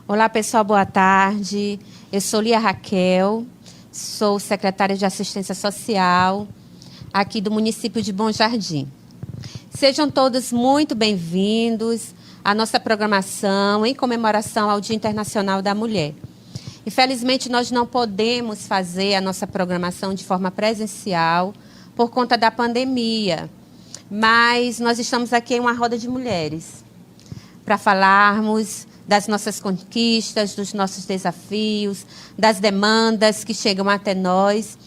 Olá, pessoal, boa tarde. Eu sou Lia Raquel, sou secretária de Assistência Social aqui do município de Bom Jardim. Sejam todos muito bem-vindos à nossa programação em comemoração ao Dia Internacional da Mulher. Infelizmente, nós não podemos fazer a nossa programação de forma presencial por conta da pandemia, mas nós estamos aqui em uma roda de mulheres para falarmos das nossas conquistas, dos nossos desafios, das demandas que chegam até nós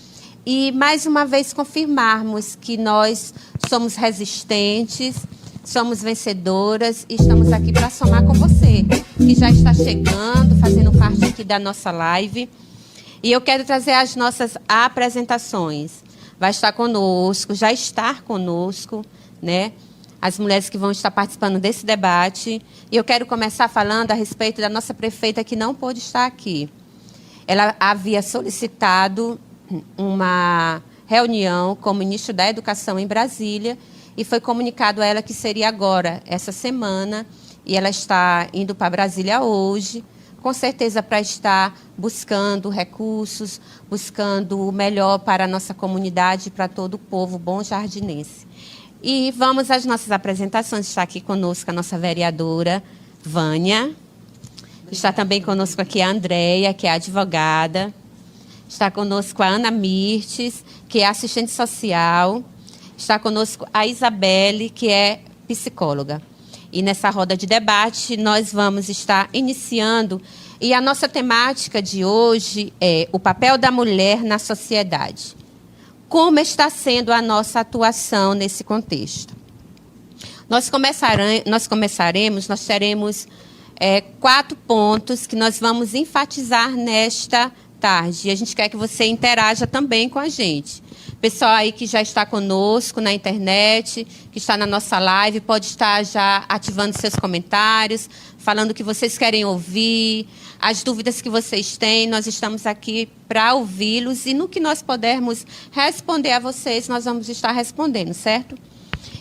e, mais uma vez, confirmarmos que nós somos resistentes, somos vencedoras e estamos aqui para somar com você, que já está chegando, fazendo parte aqui da nossa live. E eu quero trazer as nossas apresentações. Vai estar conosco, já está conosco, né? As mulheres que vão estar participando desse debate. E eu quero começar falando a respeito da nossa prefeita que não pôde estar aqui. Ela havia solicitado uma reunião com o ministro da Educação em Brasília e foi comunicado a ela que seria agora, essa semana, e ela está indo para Brasília hoje, com certeza para estar buscando recursos, buscando o melhor para a nossa comunidade e para todo o povo bom-jardinense. E vamos às nossas apresentações. Está aqui conosco a nossa vereadora, Vânia. Está também conosco aqui a Andréia, que é advogada. Está conosco a Ana Mirtes, que é assistente social. Está conosco a Isabelle, que é psicóloga. E nessa roda de debate, nós vamos estar iniciando. E a nossa temática de hoje é o papel da mulher na sociedade. Como está sendo a nossa atuação nesse contexto? Nós teremos 4 pontos que nós vamos enfatizar nesta tarde. E a gente quer que você interaja também com a gente. Pessoal aí que já está conosco na internet, que está na nossa live, pode estar já ativando seus comentários, falando o que vocês querem ouvir, as dúvidas que vocês têm. Nós estamos aqui para ouvi-los e no que nós pudermos responder a vocês, nós vamos estar respondendo, certo?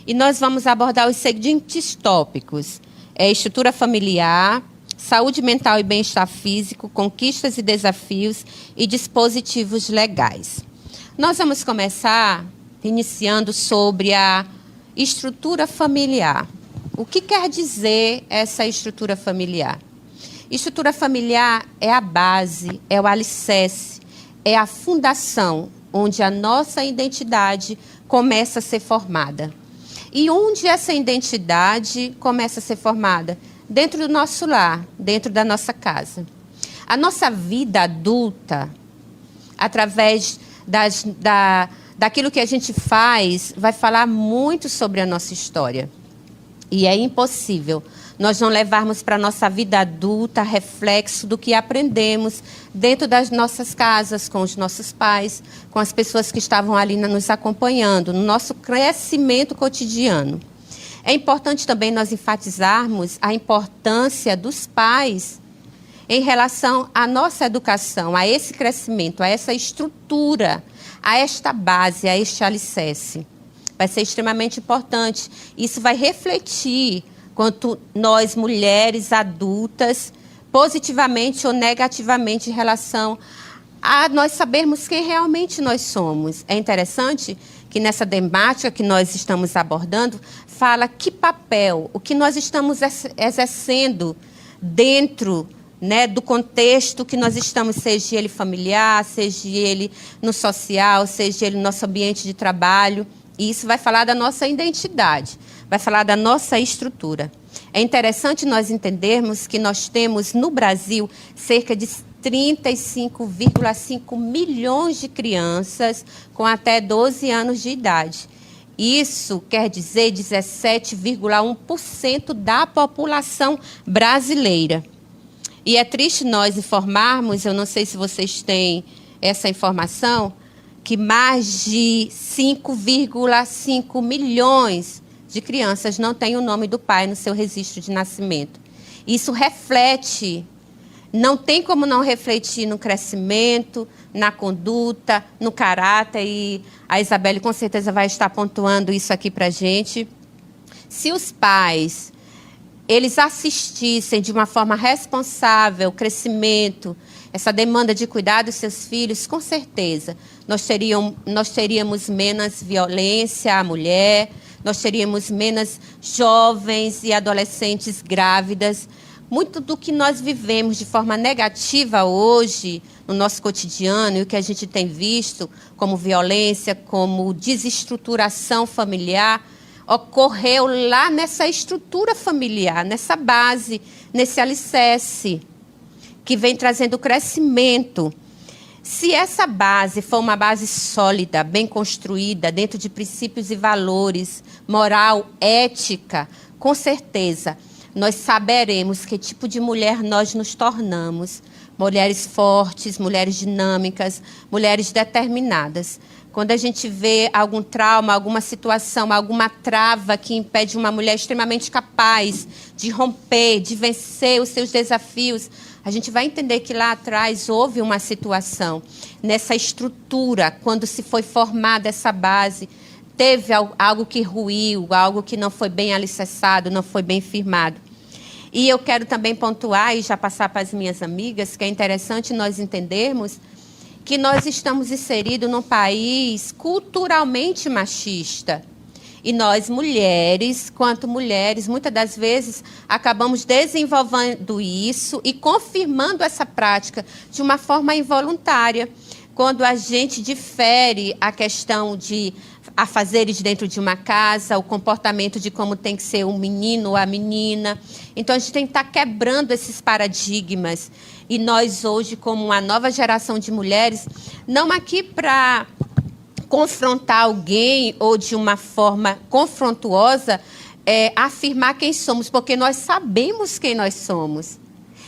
E nós vamos abordar os seguintes tópicos: estrutura familiar, saúde mental e bem-estar físico, conquistas e desafios e dispositivos legais. Nós vamos começar iniciando sobre a estrutura familiar. O que quer dizer essa estrutura familiar? Estrutura familiar é a base, é o alicerce, é a fundação onde a nossa identidade começa a ser formada. E onde essa identidade começa a ser formada? Dentro do nosso lar, dentro da nossa casa. A nossa vida adulta, através daquilo que a gente faz, vai falar muito sobre a nossa história. E é impossível nós não levarmos para a nossa vida adulta reflexo do que aprendemos dentro das nossas casas, com os nossos pais, com as pessoas que estavam ali nos acompanhando, no nosso crescimento cotidiano. É importante também nós enfatizarmos a importância dos pais em relação à nossa educação, a esse crescimento, a essa estrutura, a esta base, a este alicerce. Vai ser extremamente importante. Isso vai refletir quanto nós, mulheres adultas, positivamente ou negativamente em relação a nós sabermos quem realmente nós somos. É interessante que nessa temática que nós estamos abordando, fala que papel, o que nós estamos exercendo dentro, né, do contexto que nós estamos, seja ele familiar, seja ele no social, seja ele no nosso ambiente de trabalho. E isso vai falar da nossa identidade, vai falar da nossa estrutura. É interessante nós entendermos que nós temos no Brasil cerca de 35,5 milhões de crianças com até 12 anos de idade. Isso quer dizer 17,1% da população brasileira. E é triste nós informarmos, eu não sei se vocês têm essa informação, que mais de 5,5 milhões de crianças não têm o nome do pai no seu registro de nascimento. Isso reflete, não tem como não refletir no crescimento, na conduta, no caráter, e a Isabelle com certeza vai estar pontuando isso aqui para a gente. Se os pais eles assistissem de uma forma responsável o crescimento, essa demanda de cuidar dos seus filhos, com certeza nós teríamos menos violência à mulher, nós teríamos menos jovens e adolescentes grávidas. Muito do que nós vivemos de forma negativa hoje, no nosso cotidiano, e o que a gente tem visto como violência, como desestruturação familiar, ocorreu lá nessa estrutura familiar, nessa base, nesse alicerce, que vem trazendo crescimento. Se essa base for uma base sólida, bem construída, dentro de princípios e valores, moral, ética, com certeza, nós saberemos que tipo de mulher nós nos tornamos. Mulheres fortes, mulheres dinâmicas, mulheres determinadas. Quando a gente vê algum trauma, alguma situação, alguma trava que impede uma mulher extremamente capaz de romper, de vencer os seus desafios, a gente vai entender que lá atrás houve uma situação. Nessa estrutura, quando se foi formada essa base, teve algo que ruiu, algo que não foi bem alicerçado, não foi bem firmado. E eu quero também pontuar e já passar para as minhas amigas que é interessante nós entendermos que nós estamos inseridos num país culturalmente machista. E nós, mulheres, quanto mulheres, muitas das vezes acabamos desenvolvendo isso e confirmando essa prática de uma forma involuntária. Quando a gente difere a questão de afazeres dentro de uma casa, o comportamento de como tem que ser o menino ou a menina. Então, a gente tem que estar quebrando esses paradigmas. E nós hoje, como uma nova geração de mulheres, não aqui para confrontar alguém ou de uma forma confrontuosa, afirmar quem somos, porque nós sabemos quem nós somos.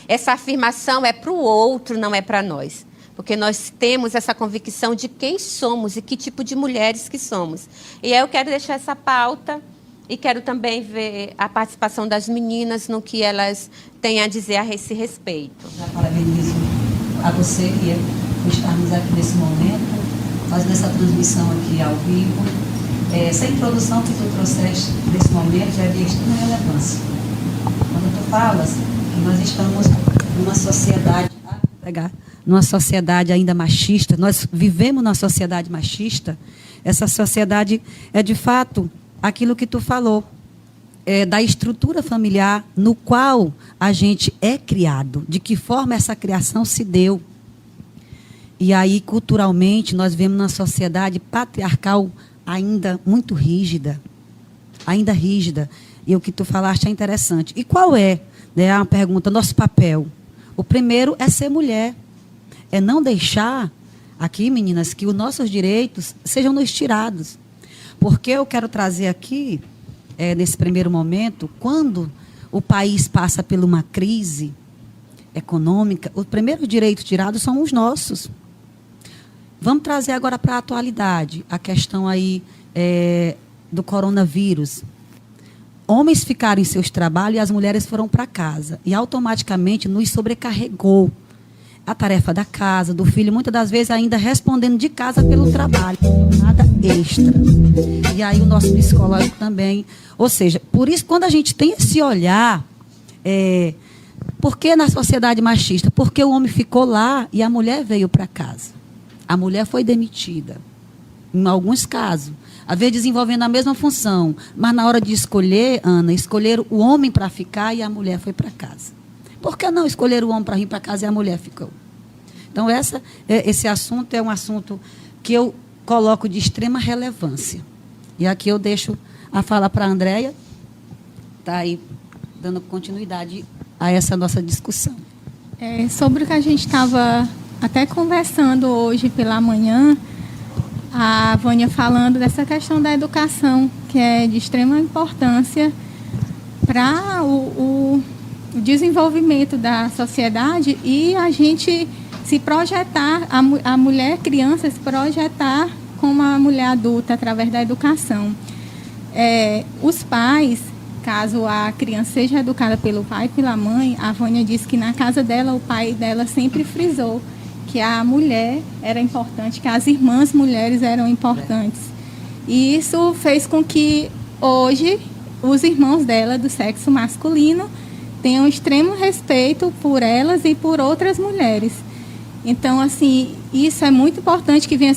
Essa afirmação é para o outro, não é para nós. Porque nós temos essa convicção de quem somos e que tipo de mulheres que somos. E aí eu quero deixar essa pauta e quero também ver a participação das meninas no que elas têm a dizer a esse respeito. Já parabenizo a você por estarmos aqui nesse momento, fazendo essa transmissão aqui ao vivo. Essa introdução que tu trouxeste nesse momento já é de extrema relevância. Quando tu falas que nós estamos numa sociedade... numa sociedade ainda machista, nós vivemos numa sociedade machista, essa sociedade é, de fato, aquilo que tu falou, da estrutura familiar no qual a gente é criado, de que forma essa criação se deu. E aí, culturalmente, nós vemos uma sociedade patriarcal ainda muito rígida, e o que tu falaste é interessante. E qual é, né, uma pergunta, nosso papel? O primeiro é ser mulher. É não deixar aqui, meninas, que os nossos direitos sejam nos tirados. Porque eu quero trazer aqui, nesse primeiro momento, quando o país passa por uma crise econômica, os primeiros direitos tirados são os nossos. Vamos trazer agora para a atualidade, a questão aí do coronavírus. Homens ficaram em seus trabalhos e as mulheres foram para casa. E automaticamente nos sobrecarregou a tarefa da casa, do filho, muitas das vezes ainda respondendo de casa pelo trabalho, nada extra. E aí o nosso psicológico também. Ou seja, por isso, quando a gente tem esse olhar, por que na sociedade machista? Porque o homem ficou lá e a mulher veio para casa. A mulher foi demitida, em alguns casos. Às vezes desenvolvendo a mesma função, mas na hora de escolher, Ana, escolheram o homem para ficar e a mulher foi para casa. Por que não escolher o homem para vir para casa e a mulher ficou? Então, esse assunto é um assunto que eu coloco de extrema relevância. E aqui eu deixo a fala para a Andréia, está aí dando continuidade a essa nossa discussão. Sobre o que a gente estava até conversando hoje pela manhã, a Vânia falando dessa questão da educação, que é de extrema importância para o desenvolvimento da sociedade e a gente se projetar, a mulher criança se projetar como uma mulher adulta através da educação. Os pais, caso a criança seja educada pelo pai e pela mãe, a Vânia disse que na casa dela, o pai dela sempre frisou que a mulher era importante, que as irmãs mulheres eram importantes. E isso fez com que hoje os irmãos dela, do sexo masculino, têm um extremo respeito por elas e por outras mulheres. Então, assim, isso é muito importante que venha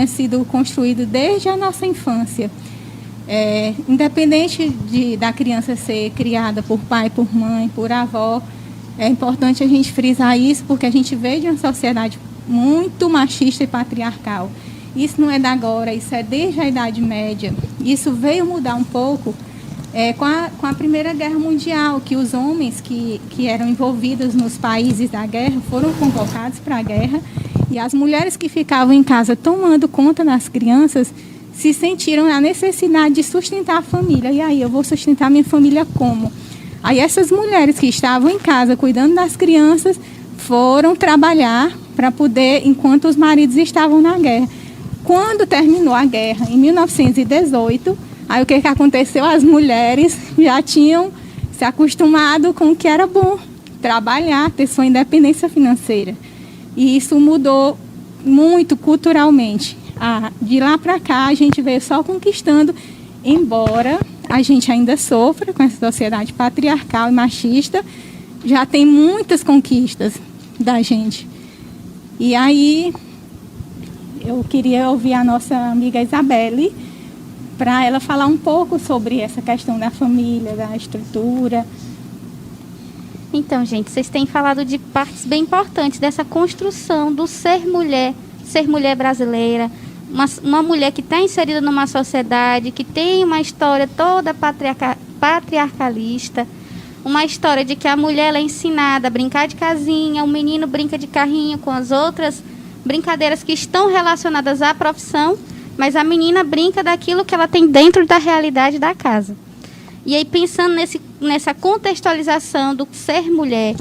sido construído desde a nossa infância. Independente da criança ser criada por pai, por mãe, por avó, é importante a gente frisar isso, porque a gente veio de uma sociedade muito machista e patriarcal. Isso não é da agora, isso é desde a Idade Média. Isso veio mudar um pouco com a Primeira Guerra Mundial, que os homens que eram envolvidos nos países da guerra foram convocados para a guerra, e as mulheres que ficavam em casa tomando conta das crianças se sentiram a necessidade de sustentar a família. E aí, eu vou sustentar minha família como? Aí essas mulheres que estavam em casa cuidando das crianças foram trabalhar para poder, enquanto os maridos estavam na guerra. Quando terminou a guerra, em 1918, aí o que aconteceu? As mulheres já tinham se acostumado com o que era bom, trabalhar, ter sua independência financeira. E isso mudou muito culturalmente. De lá para cá, a gente veio só conquistando, embora a gente ainda sofra com essa sociedade patriarcal e machista, já tem muitas conquistas da gente. E aí, eu queria ouvir a nossa amiga Isabelle, para ela falar um pouco sobre essa questão da família, da estrutura. Então, gente, vocês têm falado de partes bem importantes dessa construção do ser mulher brasileira, uma mulher que está inserida numa sociedade, que tem uma história toda patriarcalista, uma história de que a mulher ela é ensinada a brincar de casinha, o menino brinca de carrinho com as outras brincadeiras que estão relacionadas à profissão, mas a menina brinca daquilo que ela tem dentro da realidade da casa. E aí, pensando nessa contextualização do ser mulher,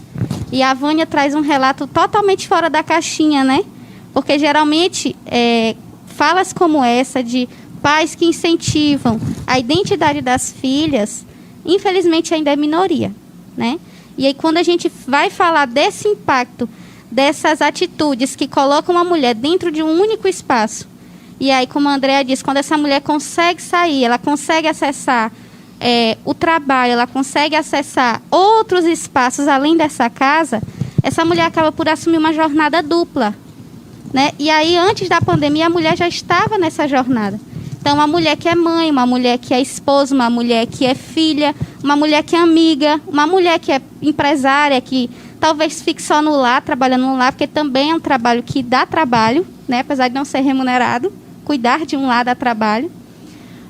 e a Vânia traz um relato totalmente fora da caixinha, né? Porque, geralmente, falas como essa de pais que incentivam a identidade das filhas, infelizmente, ainda é minoria, né? E aí, quando a gente vai falar desse impacto, dessas atitudes que colocam a mulher dentro de um único espaço, e aí, como a Andrea disse, quando essa mulher consegue sair, ela consegue acessar o trabalho, ela consegue acessar outros espaços além dessa casa, essa mulher acaba por assumir uma jornada dupla, né? E aí, antes da pandemia, a mulher já estava nessa jornada. Então, uma mulher que é mãe, uma mulher que é esposa, uma mulher que é filha, uma mulher que é amiga, uma mulher que é empresária, que talvez fique só no lar, trabalhando no lar, porque também é um trabalho que dá trabalho, né? Apesar de não ser remunerado, cuidar de um lar dá trabalho.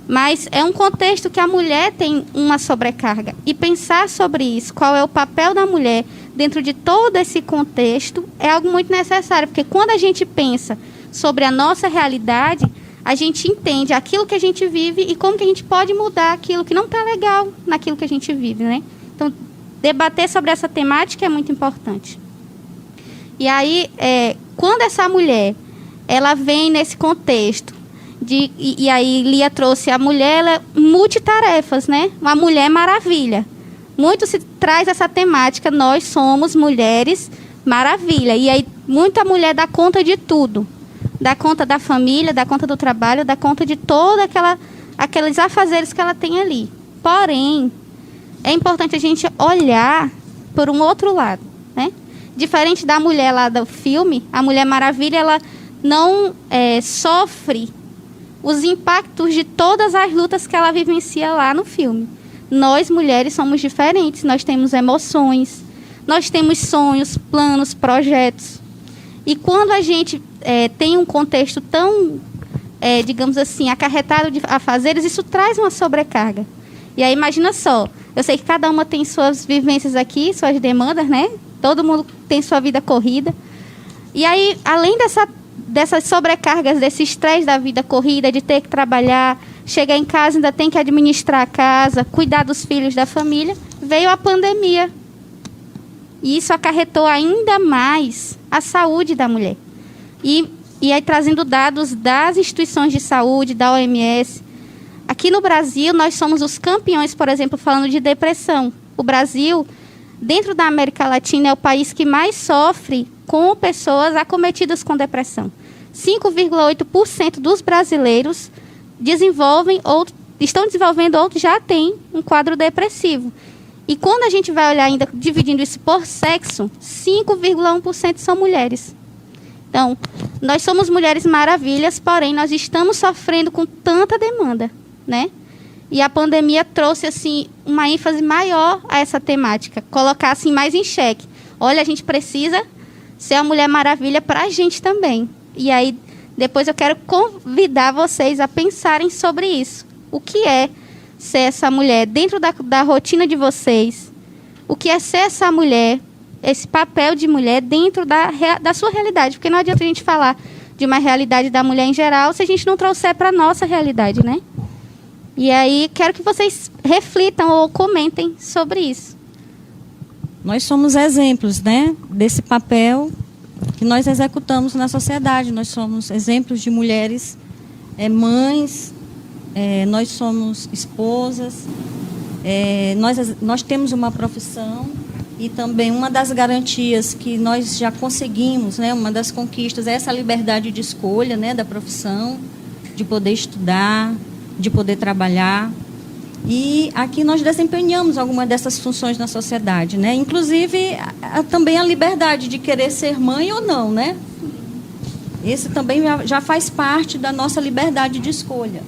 Mas é um contexto que a mulher tem uma sobrecarga. E pensar sobre isso, qual é o papel da mulher dentro de todo esse contexto, é algo muito necessário. Porque quando a gente pensa sobre a nossa realidade, a gente entende aquilo que a gente vive e como que a gente pode mudar aquilo que não está legal naquilo que a gente vive, né? Então, debater sobre essa temática é muito importante. E aí, quando essa mulher ela vem nesse contexto, e aí Lia trouxe a mulher, ela é multitarefas, né? Uma mulher maravilha. Muito se traz essa temática, nós somos mulheres maravilha. E aí muita mulher dá conta de tudo. Dá conta da família, dá conta do trabalho, dá conta de todos aqueles afazeres que ela tem ali. Porém, é importante a gente olhar por um outro lado, né? Diferente da mulher lá do filme, a Mulher Maravilha, ela não sofre os impactos de todas as lutas que ela vivencia lá no filme. Nós, mulheres, somos diferentes. Nós temos emoções, nós temos sonhos, planos, projetos. E quando a gente tem um contexto tão, digamos assim, acarretado de afazeres, isso traz uma sobrecarga. E aí, imagina só, eu sei que cada uma tem suas vivências aqui, suas demandas, né? Todo mundo tem sua vida corrida. E aí, além dessas sobrecargas, desse estresse da vida corrida, de ter que trabalhar, chegar em casa, ainda tem que administrar a casa, cuidar dos filhos, da família, veio a pandemia. E isso acarretou ainda mais a saúde da mulher. E aí, trazendo dados das instituições de saúde, da OMS, aqui no Brasil, nós somos os campeões, por exemplo, falando de depressão. O Brasil, dentro da América Latina, é o país que mais sofre com pessoas acometidas com depressão. 5,8% dos brasileiros desenvolvem ou estão desenvolvendo, outros já têm um quadro depressivo. E quando a gente vai olhar ainda, dividindo isso por sexo, 5,1% são mulheres. Então, nós somos mulheres maravilhas, porém, nós estamos sofrendo com tanta demanda, né? E a pandemia trouxe, assim, uma ênfase maior a essa temática, colocar, assim, mais em xeque. Olha, a gente precisa ser a Mulher Maravilha para a gente também. E aí, depois eu quero convidar vocês a pensarem sobre isso. O que é ser essa mulher dentro da rotina de vocês? O que é ser essa mulher, esse papel de mulher dentro da sua realidade? Porque não adianta a gente falar de uma realidade da mulher em geral se a gente não trouxer para a nossa realidade, né? E aí, quero que vocês reflitam ou comentem sobre isso. Nós somos exemplos, né, desse papel que nós executamos na sociedade. Nós somos exemplos de mulheres, mães, nós somos esposas, nós temos uma profissão e também uma das garantias que nós já conseguimos, né, uma das conquistas é essa liberdade de escolha, né, da profissão, de poder estudar, de poder trabalhar. E aqui nós desempenhamos algumas dessas funções na sociedade, né? Inclusive, também a liberdade de querer ser mãe ou não, né? Esse também já faz parte da nossa liberdade de escolha,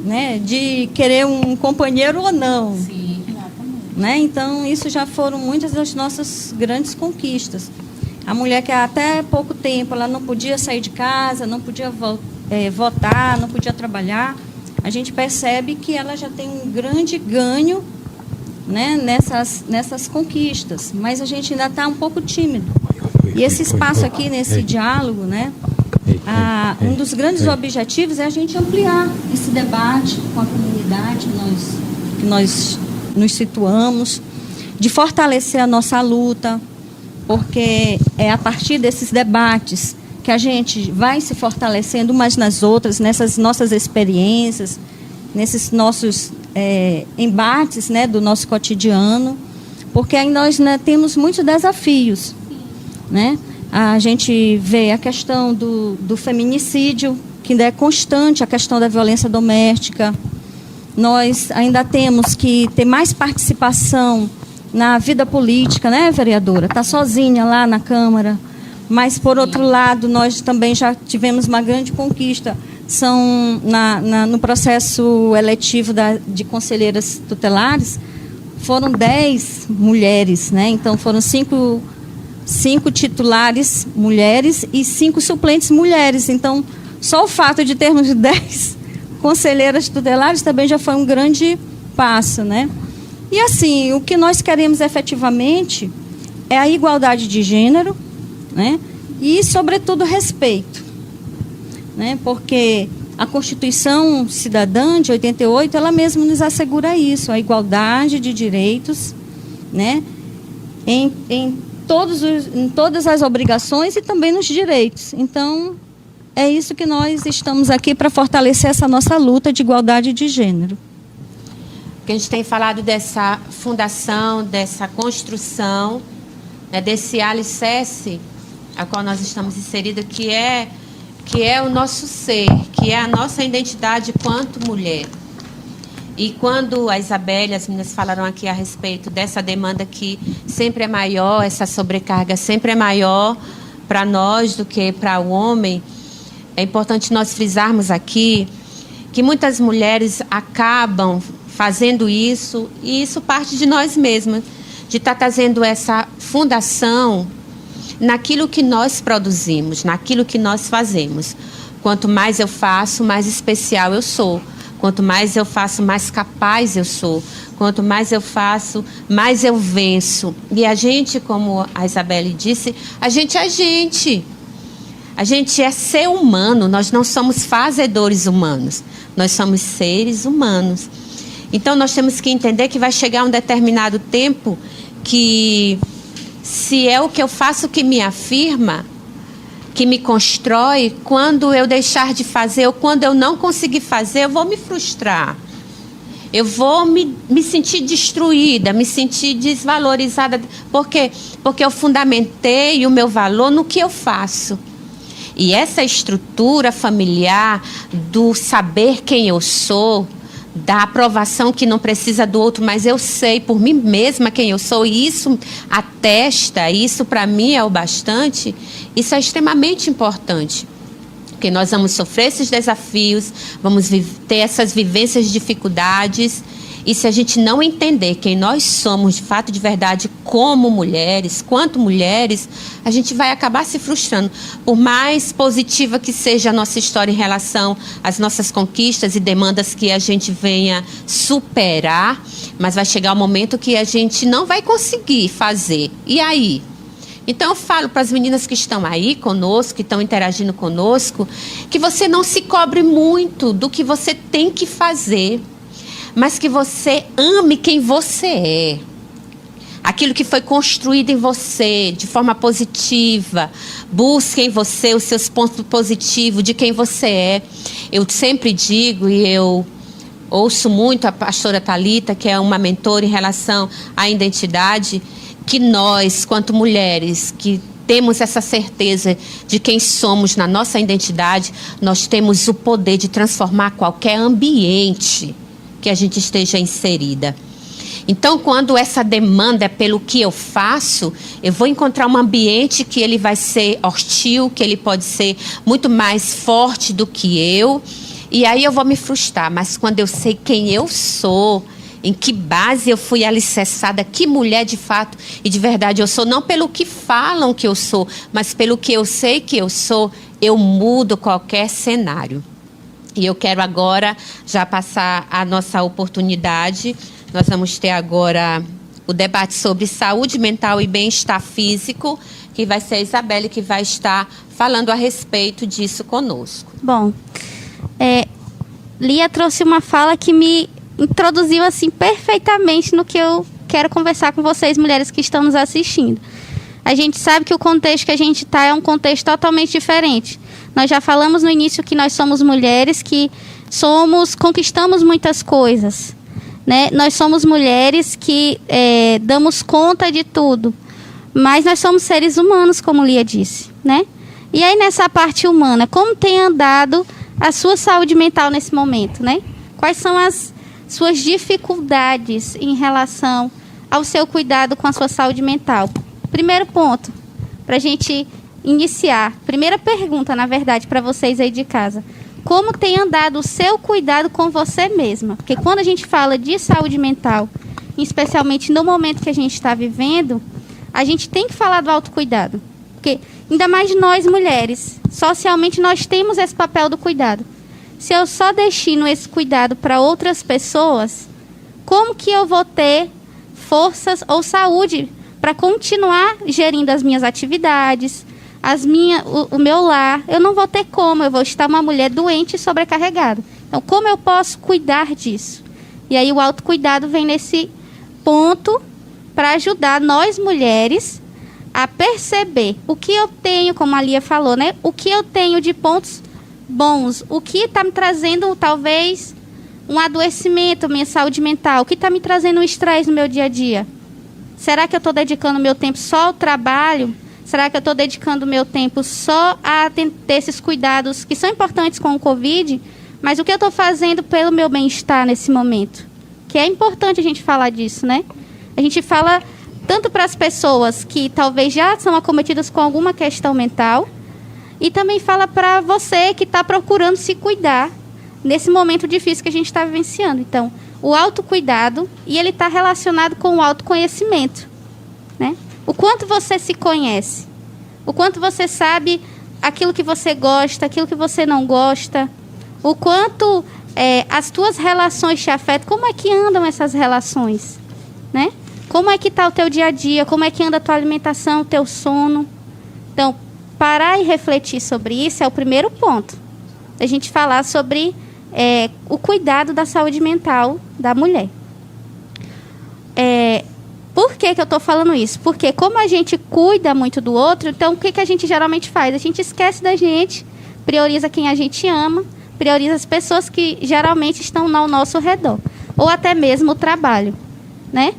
né? De querer um companheiro ou não. Sim, exatamente. Né? Então, isso já foram muitas das nossas grandes conquistas. A mulher que até pouco tempo ela não podia sair de casa, não podia votar, não podia trabalhar, a gente percebe que ela já tem um grande ganho, né, nessas conquistas, mas a gente ainda está um pouco tímido. E esse espaço aqui, nesse diálogo, né, um dos grandes objetivos é a gente ampliar esse debate com a comunidade que nós nos situamos, de fortalecer a nossa luta, porque é a partir desses debates que a gente vai se fortalecendo umas nas outras, nessas nossas experiências, nesses nossos embates, né, do nosso cotidiano, porque aí nós, né, temos muitos desafios, né? A gente vê a questão do feminicídio, que ainda é constante, a questão da violência doméstica. Nós ainda temos que ter mais participação na vida política, né, vereadora? Está sozinha lá na Câmara. Mas, por outro lado, nós também já tivemos uma grande conquista. São, no processo eletivo de conselheiras tutelares, foram 10 mulheres, né? Então, foram 5 titulares mulheres e 5 suplentes mulheres. Então, só o fato de termos 10 conselheiras tutelares também já foi um grande passo, né? E, assim, o que nós queremos efetivamente é a igualdade de gênero, né? E, sobretudo, respeito, né? Porque a Constituição Cidadã de 88, ela mesma nos assegura isso, a igualdade de direitos, né? Em todas as obrigações e também nos direitos. Então, é isso que nós estamos aqui para fortalecer essa nossa luta de igualdade de gênero. Porque a gente tem falado dessa fundação, dessa construção, né, desse alicerce a qual nós estamos inseridos, que é o nosso ser, que é a nossa identidade quanto mulher. E quando a Isabelle e as meninas falaram aqui a respeito dessa demanda que sempre é maior, essa sobrecarga sempre é maior para nós do que para o homem, é importante nós frisarmos aqui que muitas mulheres acabam fazendo isso, e isso parte de nós mesmas, de estar trazendo essa fundação naquilo que nós produzimos, naquilo que nós fazemos. Quanto mais eu faço, mais especial eu sou. Quanto mais eu faço, mais capaz eu sou. Quanto mais eu faço, mais eu venço. E a gente, como a Isabelle disse, a gente é gente. A gente é ser humano, nós não somos fazedores humanos. Nós somos seres humanos. Então, nós temos que entender que vai chegar um determinado tempo que, se é o que eu faço que me afirma, que me constrói, quando eu deixar de fazer ou quando eu não conseguir fazer, eu vou me frustrar. Eu vou me sentir destruída, me sentir desvalorizada. Por quê? Porque eu fundamentei o meu valor no que eu faço. E essa estrutura familiar do saber quem eu sou, da aprovação que não precisa do outro, mas eu sei por mim mesma quem eu sou, e isso atesta, isso para mim é o bastante, isso é extremamente importante. Porque nós vamos sofrer esses desafios, vamos ter essas vivências de dificuldades, e se a gente não entender quem nós somos de fato, de verdade, como mulheres, quanto mulheres, a gente vai acabar se frustrando. Por mais positiva que seja a nossa história em relação às nossas conquistas e demandas que a gente venha superar, mas vai chegar um momento que a gente não vai conseguir fazer. E aí? Então eu falo para as meninas que estão aí conosco, que estão interagindo conosco, que você não se cobre muito do que você tem que fazer, mas que você ame quem você é. Aquilo que foi construído em você de forma positiva. Busque em você os seus pontos positivos de quem você é. Eu sempre digo, e eu ouço muito a pastora Thalita, que é uma mentora em relação à identidade, que nós, quanto mulheres, que temos essa certeza de quem somos na nossa identidade, nós temos o poder de transformar qualquer ambiente que a gente esteja inserida. Então, quando essa demanda é pelo que eu faço, eu vou encontrar um ambiente que ele vai ser hostil, que ele pode ser muito mais forte do que eu, e aí eu vou me frustrar. Mas quando eu sei quem eu sou, em que base eu fui alicerçada, que mulher de fato e de verdade eu sou, não pelo que falam que eu sou, mas pelo que eu sei que eu sou, eu mudo qualquer cenário. E eu quero agora já passar a nossa oportunidade. Nós vamos ter agora o debate sobre saúde mental e bem-estar físico, que vai ser a Isabelle que vai estar falando a respeito disso conosco. Bom, Lia trouxe uma fala que me introduziu assim perfeitamente no que eu quero conversar com vocês, mulheres que estão nos assistindo. A gente sabe que o contexto que a gente está é um contexto totalmente diferente. Nós já falamos no início que nós somos mulheres que conquistamos muitas coisas, né? Nós somos mulheres que damos conta de tudo, mas nós somos seres humanos, como Lia disse, né? E aí nessa parte humana, como tem andado a sua saúde mental nesse momento, né? Quais são as suas dificuldades em relação ao seu cuidado com a sua saúde mental? Primeiro ponto, para a gente iniciar. Primeira pergunta, na verdade, para vocês aí de casa. Como tem andado o seu cuidado com você mesma? Porque quando a gente fala de saúde mental, especialmente no momento que a gente está vivendo, a gente tem que falar do autocuidado. Porque, ainda mais nós mulheres, socialmente nós temos esse papel do cuidado. Se eu só destino esse cuidado para outras pessoas, como que eu vou ter forças ou saúde para continuar gerindo as minhas atividades, o meu lar? Eu não vou ter como, eu vou estar uma mulher doente e sobrecarregada. Então, como eu posso cuidar disso? E aí o autocuidado vem nesse ponto para ajudar nós mulheres a perceber o que eu tenho, como a Lia falou, né? O que eu tenho de pontos bons, o que está me trazendo talvez um adoecimento, minha saúde mental, o que está me trazendo um estresse no meu dia a dia. Será que eu estou dedicando meu tempo só ao trabalho? Será que eu estou dedicando meu tempo só a ter esses cuidados que são importantes com o Covid? Mas o que eu estou fazendo pelo meu bem-estar nesse momento? Que é importante a gente falar disso, né? A gente fala tanto para as pessoas que talvez já são acometidas com alguma questão mental, e também fala para você que está procurando se cuidar nesse momento difícil que a gente está vivenciando. Então, o autocuidado, e ele está relacionado com o autoconhecimento, né? O quanto você se conhece, o quanto você sabe aquilo que você gosta, aquilo que você não gosta, o quanto as tuas relações te afetam, como é que andam essas relações, né? Como é que está o teu dia a dia, como é que anda a tua alimentação, o teu sono. Então, parar e refletir sobre isso é o primeiro ponto. A gente falar sobre o cuidado da saúde mental da mulher. Por que eu estou falando isso? Porque como a gente cuida muito do outro, então o que a gente geralmente faz? A gente esquece da gente, prioriza quem a gente ama, prioriza as pessoas que geralmente estão ao nosso redor. Ou até mesmo o trabalho, né?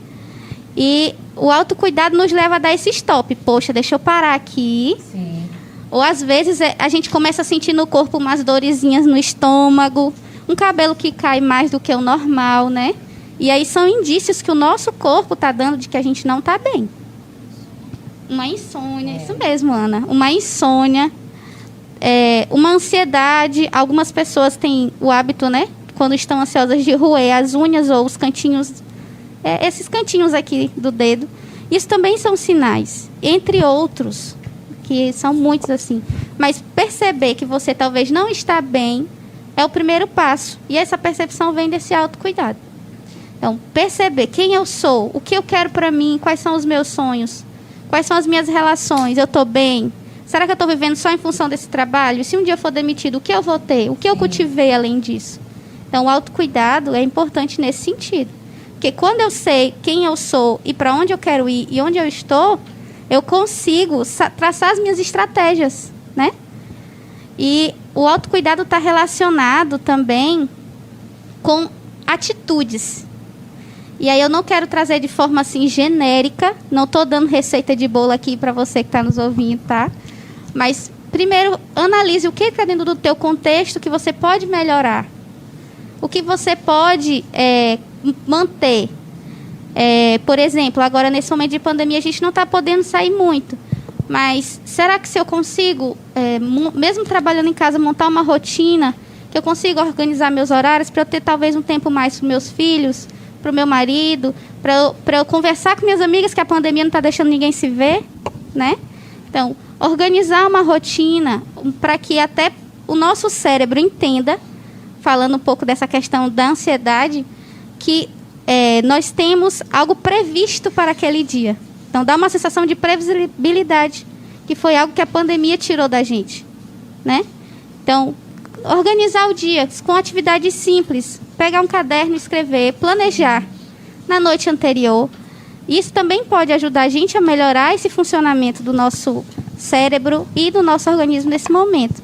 E o autocuidado nos leva a dar esse stop. Poxa, deixa eu parar aqui. Sim. Ou às vezes a gente começa a sentir no corpo umas dorezinhas no estômago, um cabelo que cai mais do que o normal, né? E aí são indícios que o nosso corpo está dando de que a gente não está bem. Uma insônia, isso mesmo, Ana. Uma insônia, uma ansiedade. Algumas pessoas têm o hábito, né? Quando estão ansiosas, de roer as unhas ou os cantinhos, esses cantinhos aqui do dedo. Isso também são sinais, entre outros, que são muitos assim. Mas perceber que você talvez não está bem é o primeiro passo. E essa percepção vem desse autocuidado. Então, perceber quem eu sou, o que eu quero para mim, quais são os meus sonhos, quais são as minhas relações, eu estou bem? Será que eu estou vivendo só em função desse trabalho? Se um dia eu for demitido, o que eu vou ter? O que eu cultivei além disso? Então, o autocuidado é importante nesse sentido. Porque quando eu sei quem eu sou e para onde eu quero ir e onde eu estou, eu consigo traçar as minhas estratégias, né? E o autocuidado está relacionado também com atitudes. E aí eu não quero trazer de forma assim genérica, não estou dando receita de bolo aqui para você que está nos ouvindo, tá? Mas primeiro analise o que está dentro do teu contexto que você pode melhorar. O que você pode manter. Por exemplo, agora nesse momento de pandemia a gente não está podendo sair muito. Mas será que se eu consigo, mesmo trabalhando em casa, montar uma rotina, que eu consigo organizar meus horários para eu ter talvez um tempo mais para meus filhos, para o meu marido, para eu conversar com minhas amigas, que a pandemia não está deixando ninguém se ver, né? Então, organizar uma rotina para que até o nosso cérebro entenda, falando um pouco dessa questão da ansiedade, que nós temos algo previsto para aquele dia. Então, dá uma sensação de previsibilidade, que foi algo que a pandemia tirou da gente, né? Então, organizar o dia com atividades simples, pegar um caderno e escrever, planejar na noite anterior. Isso também pode ajudar a gente a melhorar esse funcionamento do nosso cérebro e do nosso organismo nesse momento.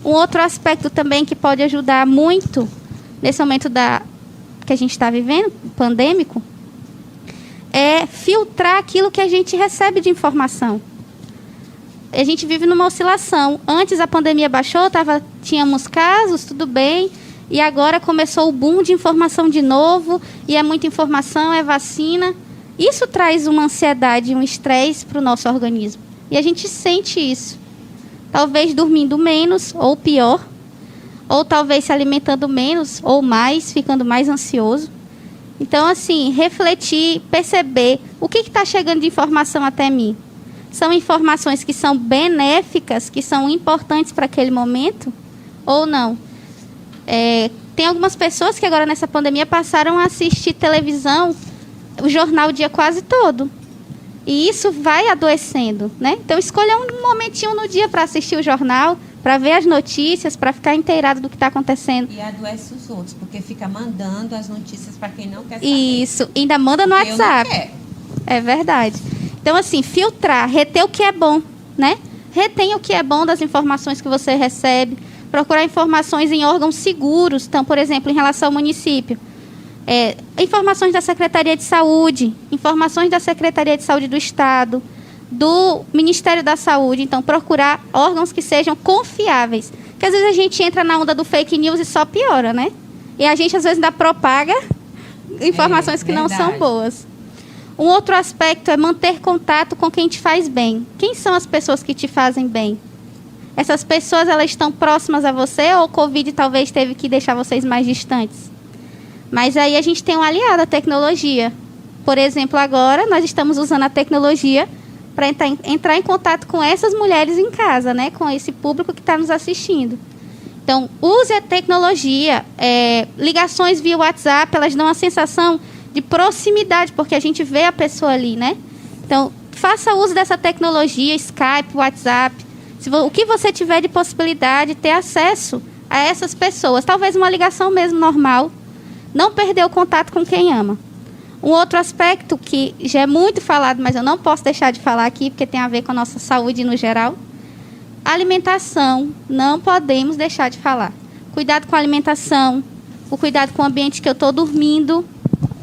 Um outro aspecto também que pode ajudar muito nesse momento que a gente está vivendo, pandêmico, é filtrar aquilo que a gente recebe de informação. A gente vive numa oscilação. Antes a pandemia baixou, tínhamos casos, tudo bem, e agora começou o boom de informação de novo, e é muita informação, é vacina. Isso traz uma ansiedade, um estresse para o nosso organismo. E a gente sente isso. Talvez dormindo menos, ou pior, ou talvez se alimentando menos, ou mais, ficando mais ansioso. Então, assim, refletir, perceber o que está chegando de informação até mim. São informações que são benéficas, que são importantes para aquele momento, ou não? Tem algumas pessoas que agora nessa pandemia passaram a assistir televisão, o jornal o dia quase todo. E isso vai adoecendo, né? Então, escolha um momentinho no dia para assistir o jornal, para ver as notícias, para ficar inteirado do que está acontecendo. E adoece os outros, porque fica mandando as notícias para quem não quer saber. Isso, ainda manda no porque WhatsApp. Eu não quero. É verdade. Então, assim, filtrar, reter o que é bom, né? Retém o que é bom das informações que você recebe, procurar informações em órgãos seguros. Então, por exemplo, em relação ao município, informações da Secretaria de Saúde, informações da Secretaria de Saúde do Estado, do Ministério da Saúde. Então, procurar órgãos que sejam confiáveis. Porque às vezes a gente entra na onda do fake news e só piora, né? E a gente às vezes ainda propaga informações que não são boas. Um outro aspecto é manter contato com quem te faz bem. Quem são as pessoas que te fazem bem? Essas pessoas, elas estão próximas a você ou o Covid talvez teve que deixar vocês mais distantes? Mas aí a gente tem um aliado, a tecnologia. Por exemplo, agora nós estamos usando a tecnologia para entrar em contato com essas mulheres em casa, né? Com esse público que está nos assistindo. Então, use a tecnologia. Ligações via WhatsApp, elas dão a sensação de proximidade, porque a gente vê a pessoa ali, né? Então, faça uso dessa tecnologia, Skype, WhatsApp. O que você tiver de possibilidade de ter acesso a essas pessoas. Talvez uma ligação mesmo normal. Não perder o contato com quem ama. Um outro aspecto que já é muito falado, mas eu não posso deixar de falar aqui, porque tem a ver com a nossa saúde no geral. Alimentação, não podemos deixar de falar. Cuidado com a alimentação, o cuidado com o ambiente que eu estou dormindo,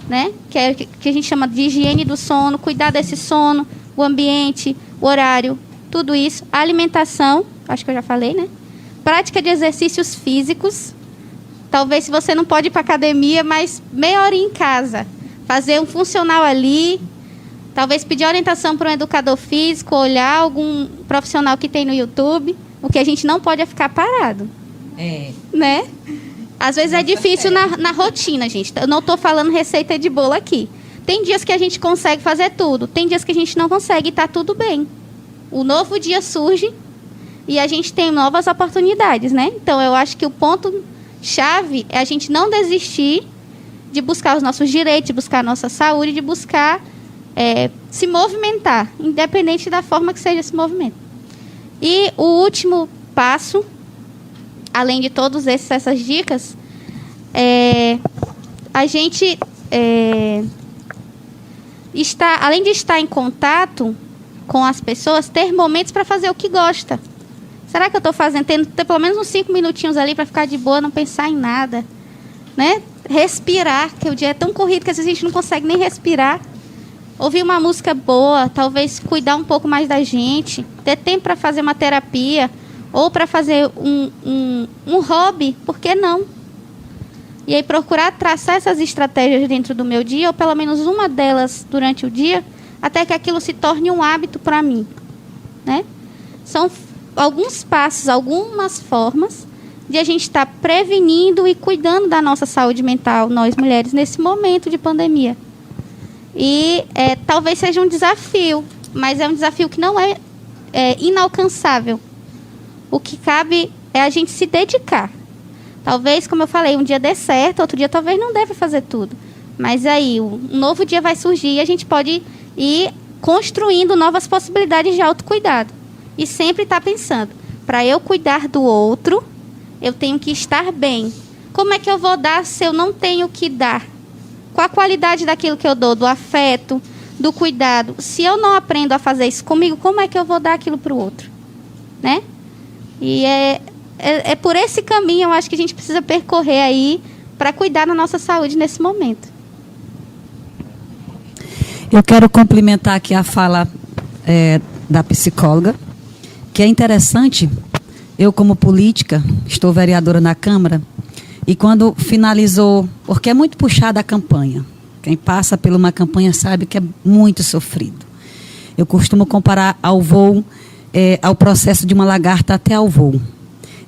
né? Que a gente chama de higiene do sono, cuidar desse sono, o ambiente, o horário, tudo isso. A alimentação, acho que eu já falei, né? Prática de exercícios físicos, Talvez se você não pode ir para academia, mas meia hora em casa. Fazer um funcional ali. Talvez pedir orientação para um educador físico, olhar algum profissional que tem no YouTube. O que a gente não pode é ficar parado. Né? Às vezes é difícil na rotina, gente. Eu não estou falando receita de bolo aqui. Tem dias que a gente consegue fazer tudo. Tem dias que a gente não consegue e está tudo bem. O novo dia surge e a gente tem novas oportunidades, né? Então, eu acho que o ponto-chave é a gente não desistir de buscar os nossos direitos, de buscar a nossa saúde, de buscar se movimentar, independente da forma que seja esse movimento. E o último passo, além de todas essas dicas, a gente além de estar em contato com as pessoas, ter momentos para fazer o que gosta. Será que eu estou fazendo? Ter pelo menos uns 5 minutinhos ali para ficar de boa, não pensar em nada. Né? Respirar, que o dia é tão corrido que às vezes a gente não consegue nem respirar. Ouvir uma música boa, talvez cuidar um pouco mais da gente. Ter tempo para fazer uma terapia ou para fazer um hobby, por que não? E aí procurar traçar essas estratégias dentro do meu dia, ou pelo menos uma delas durante o dia, até que aquilo se torne um hábito para mim. Né? São alguns passos, algumas formas de a gente estar prevenindo e cuidando da nossa saúde mental, nós mulheres, nesse momento de pandemia. E talvez seja um desafio, mas é um desafio que não é inalcançável. O que cabe é a gente se dedicar. Talvez, como eu falei, um dia dê certo, outro dia talvez não deva fazer tudo. Mas aí, um novo dia vai surgir e a gente pode ir construindo novas possibilidades de autocuidado. E sempre estar pensando, para eu cuidar do outro, eu tenho que estar bem. Como é que eu vou dar se eu não tenho o que dar? Qual a qualidade daquilo que eu dou, do afeto, do cuidado? Se eu não aprendo a fazer isso comigo, como é que eu vou dar aquilo para o outro? Né? E é por esse caminho, eu acho que a gente precisa percorrer aí para cuidar da nossa saúde nesse momento. Eu quero complementar aqui a fala da psicóloga, que é interessante. Eu, como política, estou vereadora na Câmara, e quando finalizou, porque é muito puxada a campanha, quem passa por uma campanha sabe que é muito sofrido. Eu costumo comparar ao voo, ao processo de uma lagarta até ao voo.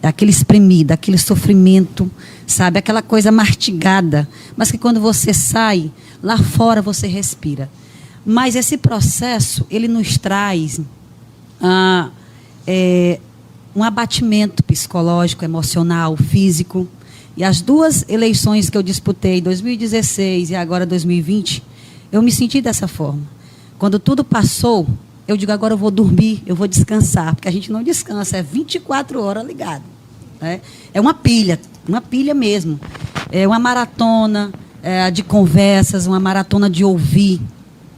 É aquele espremido, aquele sofrimento, sabe? Aquela coisa mastigada, mas que quando você sai, lá fora você respira. Mas esse processo, ele nos traz um abatimento psicológico, emocional, físico. E as 2 eleições que eu disputei, 2016 e agora 2020, eu me senti dessa forma. Quando tudo passou, eu digo, agora eu vou dormir, eu vou descansar, porque a gente não descansa, é 24 horas ligado. Né? É uma pilha mesmo. É uma maratona de conversas, uma maratona de ouvir.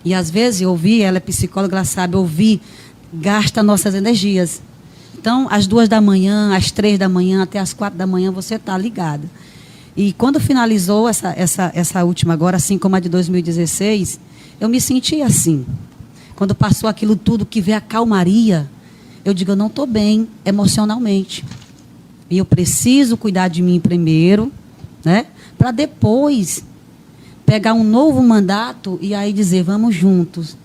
E às vezes ouvir, ela é psicóloga, ela sabe, ouvir gasta nossas energias. Então, às 2 da manhã, às 3 da manhã, até às 4 da manhã, você está ligado. E quando finalizou essa última agora, assim como a de 2016, eu me senti assim. Quando passou aquilo tudo, que vê a calmaria, eu digo, eu não estou bem emocionalmente. E eu preciso cuidar de mim primeiro, né? Para depois pegar um novo mandato e aí dizer, vamos juntos.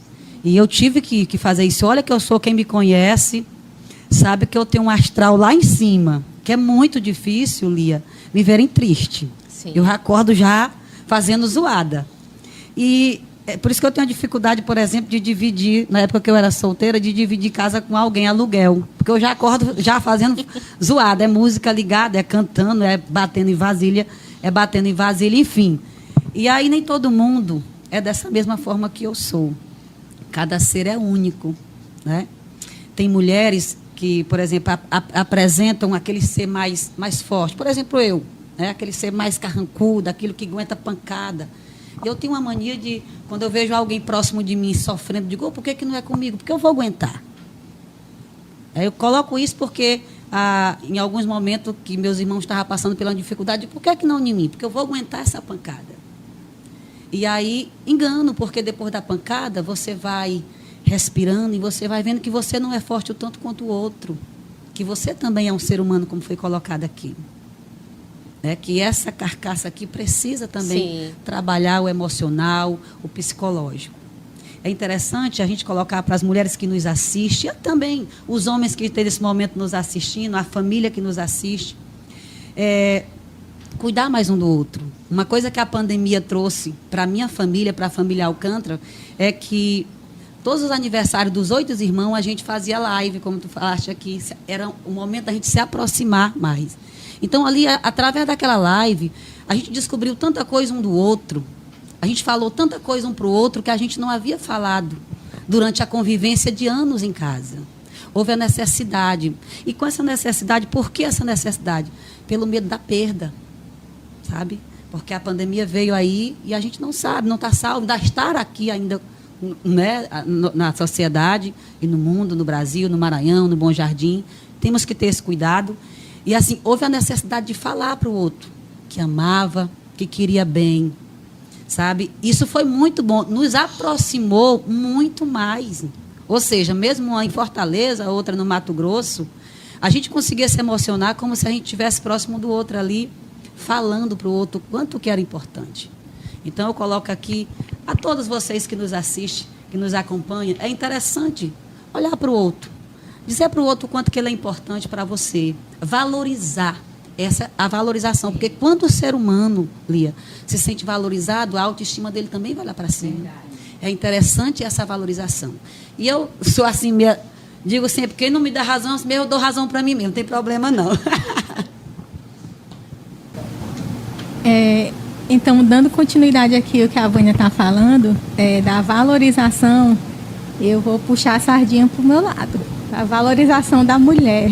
E eu tive que fazer isso. Olha que eu sou, quem me conhece sabe que eu tenho um astral lá em cima, que é muito difícil, Lia, me verem triste. Sim. Eu acordo já fazendo zoada. E é por isso que eu tenho a dificuldade, por exemplo, de dividir, na época que eu era solteira, de dividir casa com alguém, aluguel. Porque eu já acordo já fazendo zoada. É música ligada, é cantando, é batendo em vasilha, enfim. E aí nem todo mundo é dessa mesma forma que eu sou. Cada ser é único, né? Tem mulheres que, por exemplo, apresentam aquele ser mais forte. Por exemplo, eu, né? Aquele ser mais carrancudo, aquilo que aguenta pancada. Eu tenho uma mania de, quando eu vejo alguém próximo de mim sofrendo, digo, por que não é comigo? Porque eu vou aguentar. Eu coloco isso porque, em alguns momentos que meus irmãos estavam passando pela dificuldade, por que não em mim? Porque eu vou aguentar essa pancada. E aí, engano, porque depois da pancada, você vai respirando e você vai vendo que você não é forte o tanto quanto o outro. Que você também é um ser humano, como foi colocado aqui. né, que essa carcaça aqui precisa também Sim. trabalhar o emocional, o psicológico. É interessante a gente colocar para as mulheres que nos assistem, e também os homens que estão nesse momento nos assistindo, a família que nos assiste, cuidar mais um do outro. Uma coisa que a pandemia trouxe para a minha família, para a família Alcântara, é que todos os aniversários dos 8 irmãos, a gente fazia live, como tu falaste aqui, era o momento da gente se aproximar mais. Então, ali, através daquela live, a gente descobriu tanta coisa um do outro, a gente falou tanta coisa um para o outro que a gente não havia falado durante a convivência de anos em casa. Houve a necessidade. E com essa necessidade, por que essa necessidade? Pelo medo da perda, sabe? Porque a pandemia veio aí e a gente não sabe, não está salvo, ainda estar aqui ainda, né, na sociedade e no mundo, no Brasil, no Maranhão, no Bom Jardim. Temos que ter esse cuidado. E assim, houve a necessidade de falar para o outro que amava, que queria bem, sabe? Isso foi muito bom, nos aproximou muito mais. Ou seja, mesmo uma em Fortaleza, outra no Mato Grosso, a gente conseguia se emocionar como se a gente estivesse próximo do outro ali, falando para o outro quanto que era importante. Então, eu coloco aqui a todos vocês que nos assistem, que nos acompanham, é interessante olhar para o outro, dizer para o outro o quanto que ele é importante para você, valorizar, a valorização, porque quando o ser humano, Lia, se sente valorizado, a autoestima dele também vai lá para cima. Verdade. É interessante essa valorização. E eu sou assim, digo sempre, quem não me dá razão, eu dou razão para mim mesmo, não tem problema não. Então, dando continuidade aqui ao que a Vânia está falando, da valorização, eu vou puxar a sardinha para o meu lado. A valorização da mulher,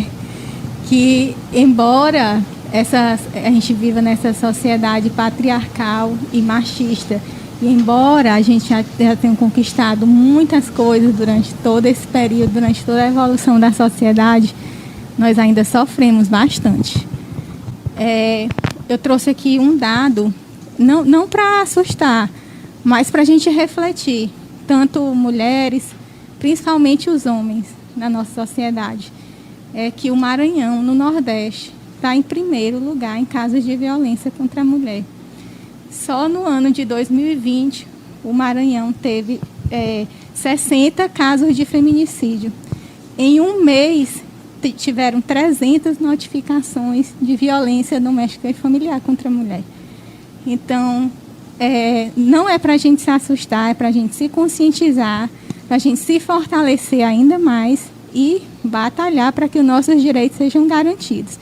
que embora a gente viva nessa sociedade patriarcal e machista, e embora a gente já tenha conquistado muitas coisas durante todo esse período, durante toda a evolução da sociedade, nós ainda sofremos bastante. Eu trouxe aqui um dado, não para assustar, mas para a gente refletir, tanto mulheres, principalmente os homens na nossa sociedade, é que o Maranhão, no Nordeste, está em primeiro lugar em casos de violência contra a mulher. Só no ano de 2020, o Maranhão teve 60 casos de feminicídio. Em um mês, tiveram 300 notificações de violência doméstica e familiar contra a mulher. Então, não é para a gente se assustar, é para a gente se conscientizar, para a gente se fortalecer ainda mais e batalhar para que os nossos direitos sejam garantidos.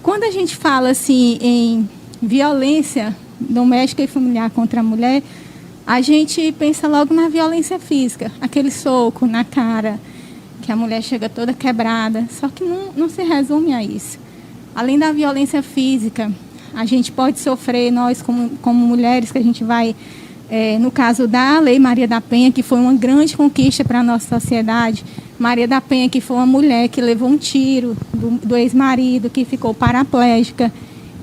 Quando a gente fala assim em violência doméstica e familiar contra a mulher, a gente pensa logo na violência física, aquele soco na cara, que a mulher chega toda quebrada, só que não se resume a isso. Além da violência física, a gente pode sofrer, nós como mulheres, que a gente vai, no caso da Lei Maria da Penha, que foi uma grande conquista para a nossa sociedade. Maria da Penha, que foi uma mulher que levou um tiro do ex-marido, que ficou paraplégica,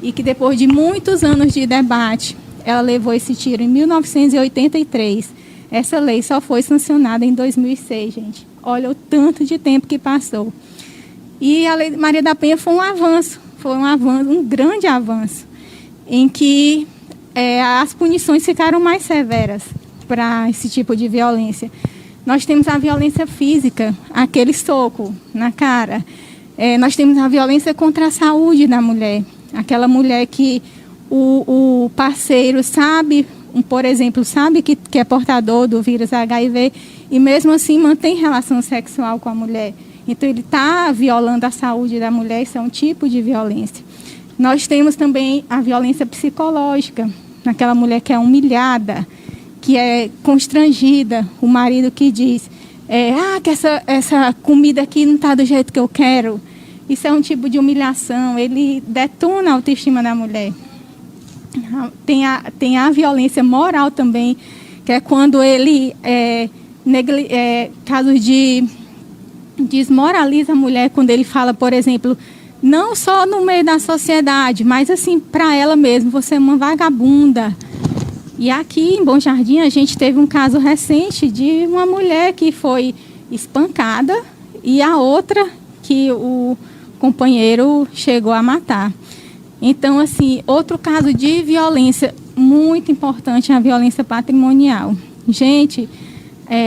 e que depois de muitos anos de debate, ela levou esse tiro em 1983. Essa lei só foi sancionada em 2006, gente. Olha o tanto de tempo que passou. E a Lei Maria da Penha foi um grande avanço, em que as punições ficaram mais severas para esse tipo de violência. Nós temos a violência física, aquele soco na cara. Nós temos a violência contra a saúde da mulher. Aquela mulher que o parceiro sabe, por exemplo, sabe que é portador do vírus HIV e mesmo assim mantém relação sexual com a mulher. Então, ele está violando a saúde da mulher, isso é um tipo de violência. Nós temos também a violência psicológica, naquela mulher que é humilhada, que é constrangida, o marido que diz, que essa comida aqui não está do jeito que eu quero. Isso é um tipo de humilhação, ele detona a autoestima da mulher. Tem a violência moral também, que é quando ele, casos de desmoraliza a mulher, quando ele fala, por exemplo, não só no meio da sociedade, mas assim, para ela mesma, você é uma vagabunda. E aqui em Bom Jardim, a gente teve um caso recente de uma mulher que foi espancada e a outra que o companheiro chegou a matar. Então, assim, outro caso de violência muito importante é a violência patrimonial. Gente,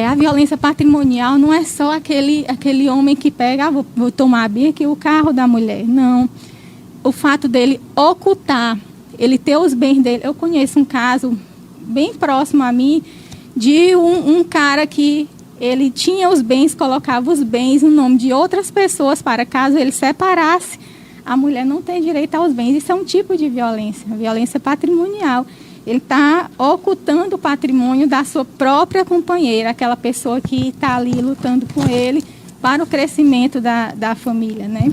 a violência patrimonial não é só aquele homem que pega, vou tomar bem aqui o carro da mulher. Não. O fato dele ocultar, ele ter os bens dele. Eu conheço um caso bem próximo a mim de um cara que ele tinha os bens, colocava os bens no nome de outras pessoas para caso ele separasse, a mulher não tem direito aos bens. Isso é um tipo de violência, a violência patrimonial. Ele está ocultando o patrimônio da sua própria companheira, aquela pessoa que está ali lutando com ele para o crescimento da família, né?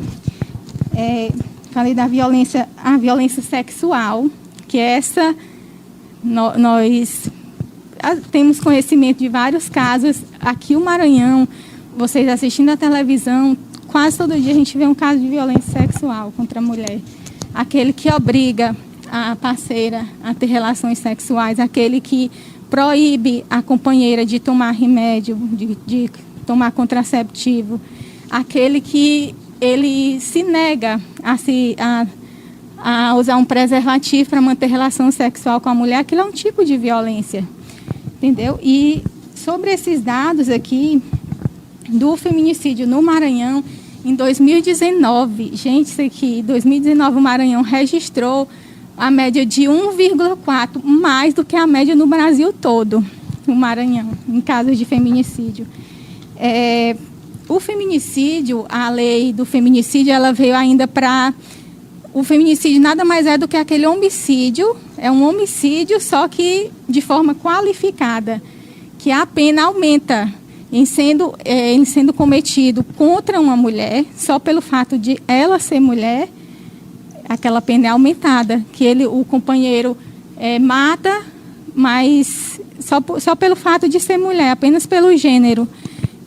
Falei da violência, a violência sexual, que essa nós temos conhecimento de vários casos. Aqui no Maranhão, vocês assistindo a televisão, quase todo dia a gente vê um caso de violência sexual contra a mulher. Aquele que obriga a parceira a ter relações sexuais, aquele que proíbe a companheira de tomar remédio, de tomar contraceptivo, aquele que ele se nega a usar um preservativo para manter relação sexual com a mulher, aquilo é um tipo de violência, entendeu? E sobre esses dados aqui do feminicídio no Maranhão, em 2019, gente, isso aqui, em 2019 o Maranhão registrou a média de 1,4, mais do que a média no Brasil todo, no Maranhão, em casos de feminicídio. O feminicídio, a lei do feminicídio, ela veio ainda para... O feminicídio nada mais é do que aquele homicídio, é um homicídio, só que de forma qualificada, que a pena aumenta em sendo cometido contra uma mulher, só pelo fato de ela ser mulher, aquela pena é aumentada, que o companheiro mata, mas só pelo fato de ser mulher, apenas pelo gênero.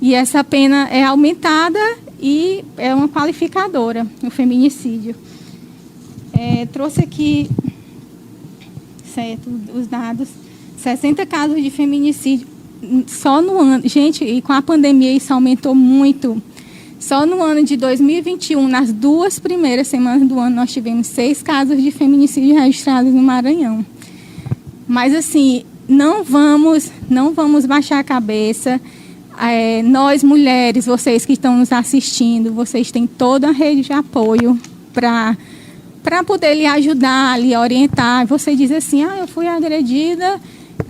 E essa pena é aumentada e é uma qualificadora, o feminicídio. Trouxe aqui certo, os dados, 60 casos de feminicídio só no ano. Gente, e com a pandemia isso aumentou muito. Só no ano de 2021, nas 2 primeiras semanas do ano, nós tivemos 6 casos de feminicídio registrados no Maranhão. Mas, assim, não vamos baixar a cabeça. Nós, mulheres, vocês que estão nos assistindo, vocês têm toda a rede de apoio para poder lhe ajudar, lhe orientar. Você diz assim, eu fui agredida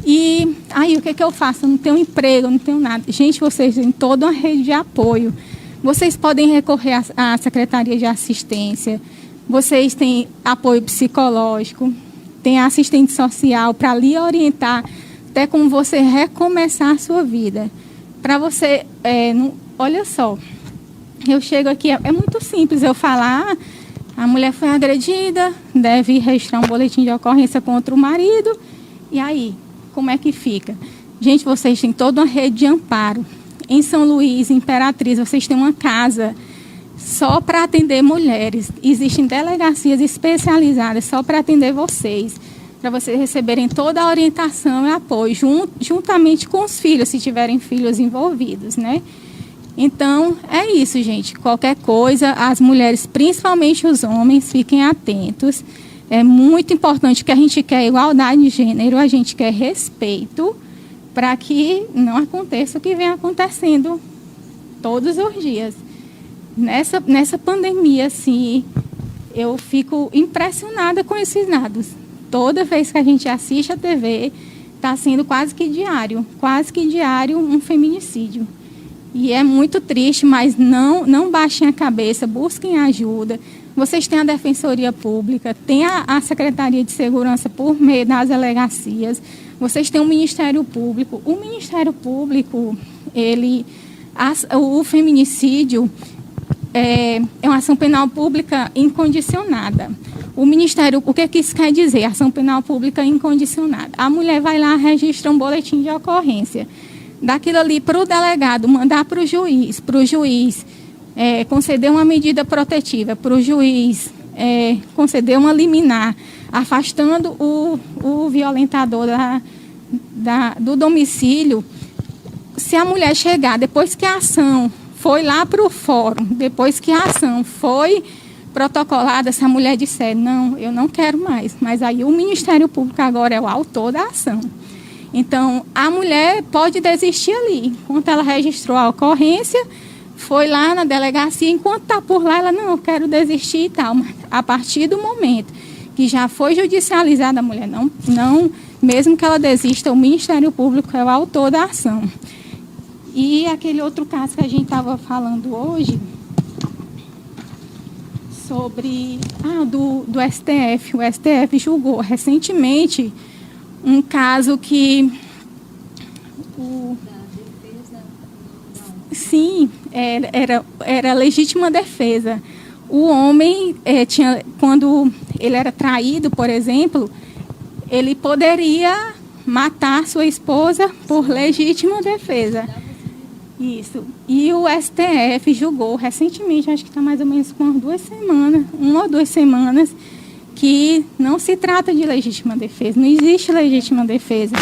e aí o que eu faço? Eu não tenho emprego, não tenho nada. Gente, vocês têm toda uma rede de apoio. Vocês podem recorrer à Secretaria de Assistência, vocês têm apoio psicológico, tem assistente social para lhe orientar até como você recomeçar a sua vida. Para você, olha só, eu chego aqui, é muito simples eu falar, a mulher foi agredida, deve registrar um boletim de ocorrência contra o marido, e aí, como é que fica? Gente, vocês têm toda uma rede de amparo. Em São Luís, Imperatriz, vocês têm uma casa só para atender mulheres. Existem delegacias especializadas só para atender vocês, para vocês receberem toda a orientação e apoio, juntamente com os filhos, se tiverem filhos envolvidos, né? Então, é isso, gente. Qualquer coisa, as mulheres, principalmente os homens, fiquem atentos. É muito importante que a gente quer igualdade de gênero, a gente quer respeito, para que não aconteça o que vem acontecendo todos os dias. Nessa pandemia, assim, eu fico impressionada com esses dados. Toda vez que a gente assiste a TV, está sendo quase que diário um feminicídio. E é muito triste, mas não baixem a cabeça, busquem ajuda. Vocês têm a Defensoria Pública, tem a Secretaria de Segurança por meio das delegacias, vocês têm o Ministério Público. O Ministério Público, o feminicídio é uma ação penal pública incondicionada. O que isso quer dizer? Ação penal pública incondicionada. A mulher vai lá, registra um boletim de ocorrência. Daquilo ali para o delegado, mandar para o juiz conceder uma medida protetiva, para o juiz conceder uma liminar, afastando o violentador do domicílio. Se a mulher chegar, depois que a ação foi lá para o fórum, depois que a ação foi protocolada se a mulher disser, não, eu não quero mais. Mas aí o Ministério Público agora é o autor da ação. Então, a mulher pode desistir ali. Enquanto ela registrou a ocorrência, foi lá na delegacia, enquanto está por lá, ela, não, eu quero desistir e tal. Mas a partir do momento que já foi judicializada a mulher, não, mesmo que ela desista, o Ministério Público é o autor da ação. E aquele outro caso que a gente estava falando hoje, sobre do STF. O STF julgou recentemente um caso que sim, era legítima defesa. O homem quando ele era traído, por exemplo, ele poderia matar sua esposa por legítima defesa. Isso. E o STF julgou recentemente, acho que está mais ou menos com 1 ou 2 semanas, que não se trata de legítima defesa. Não existe legítima defesa.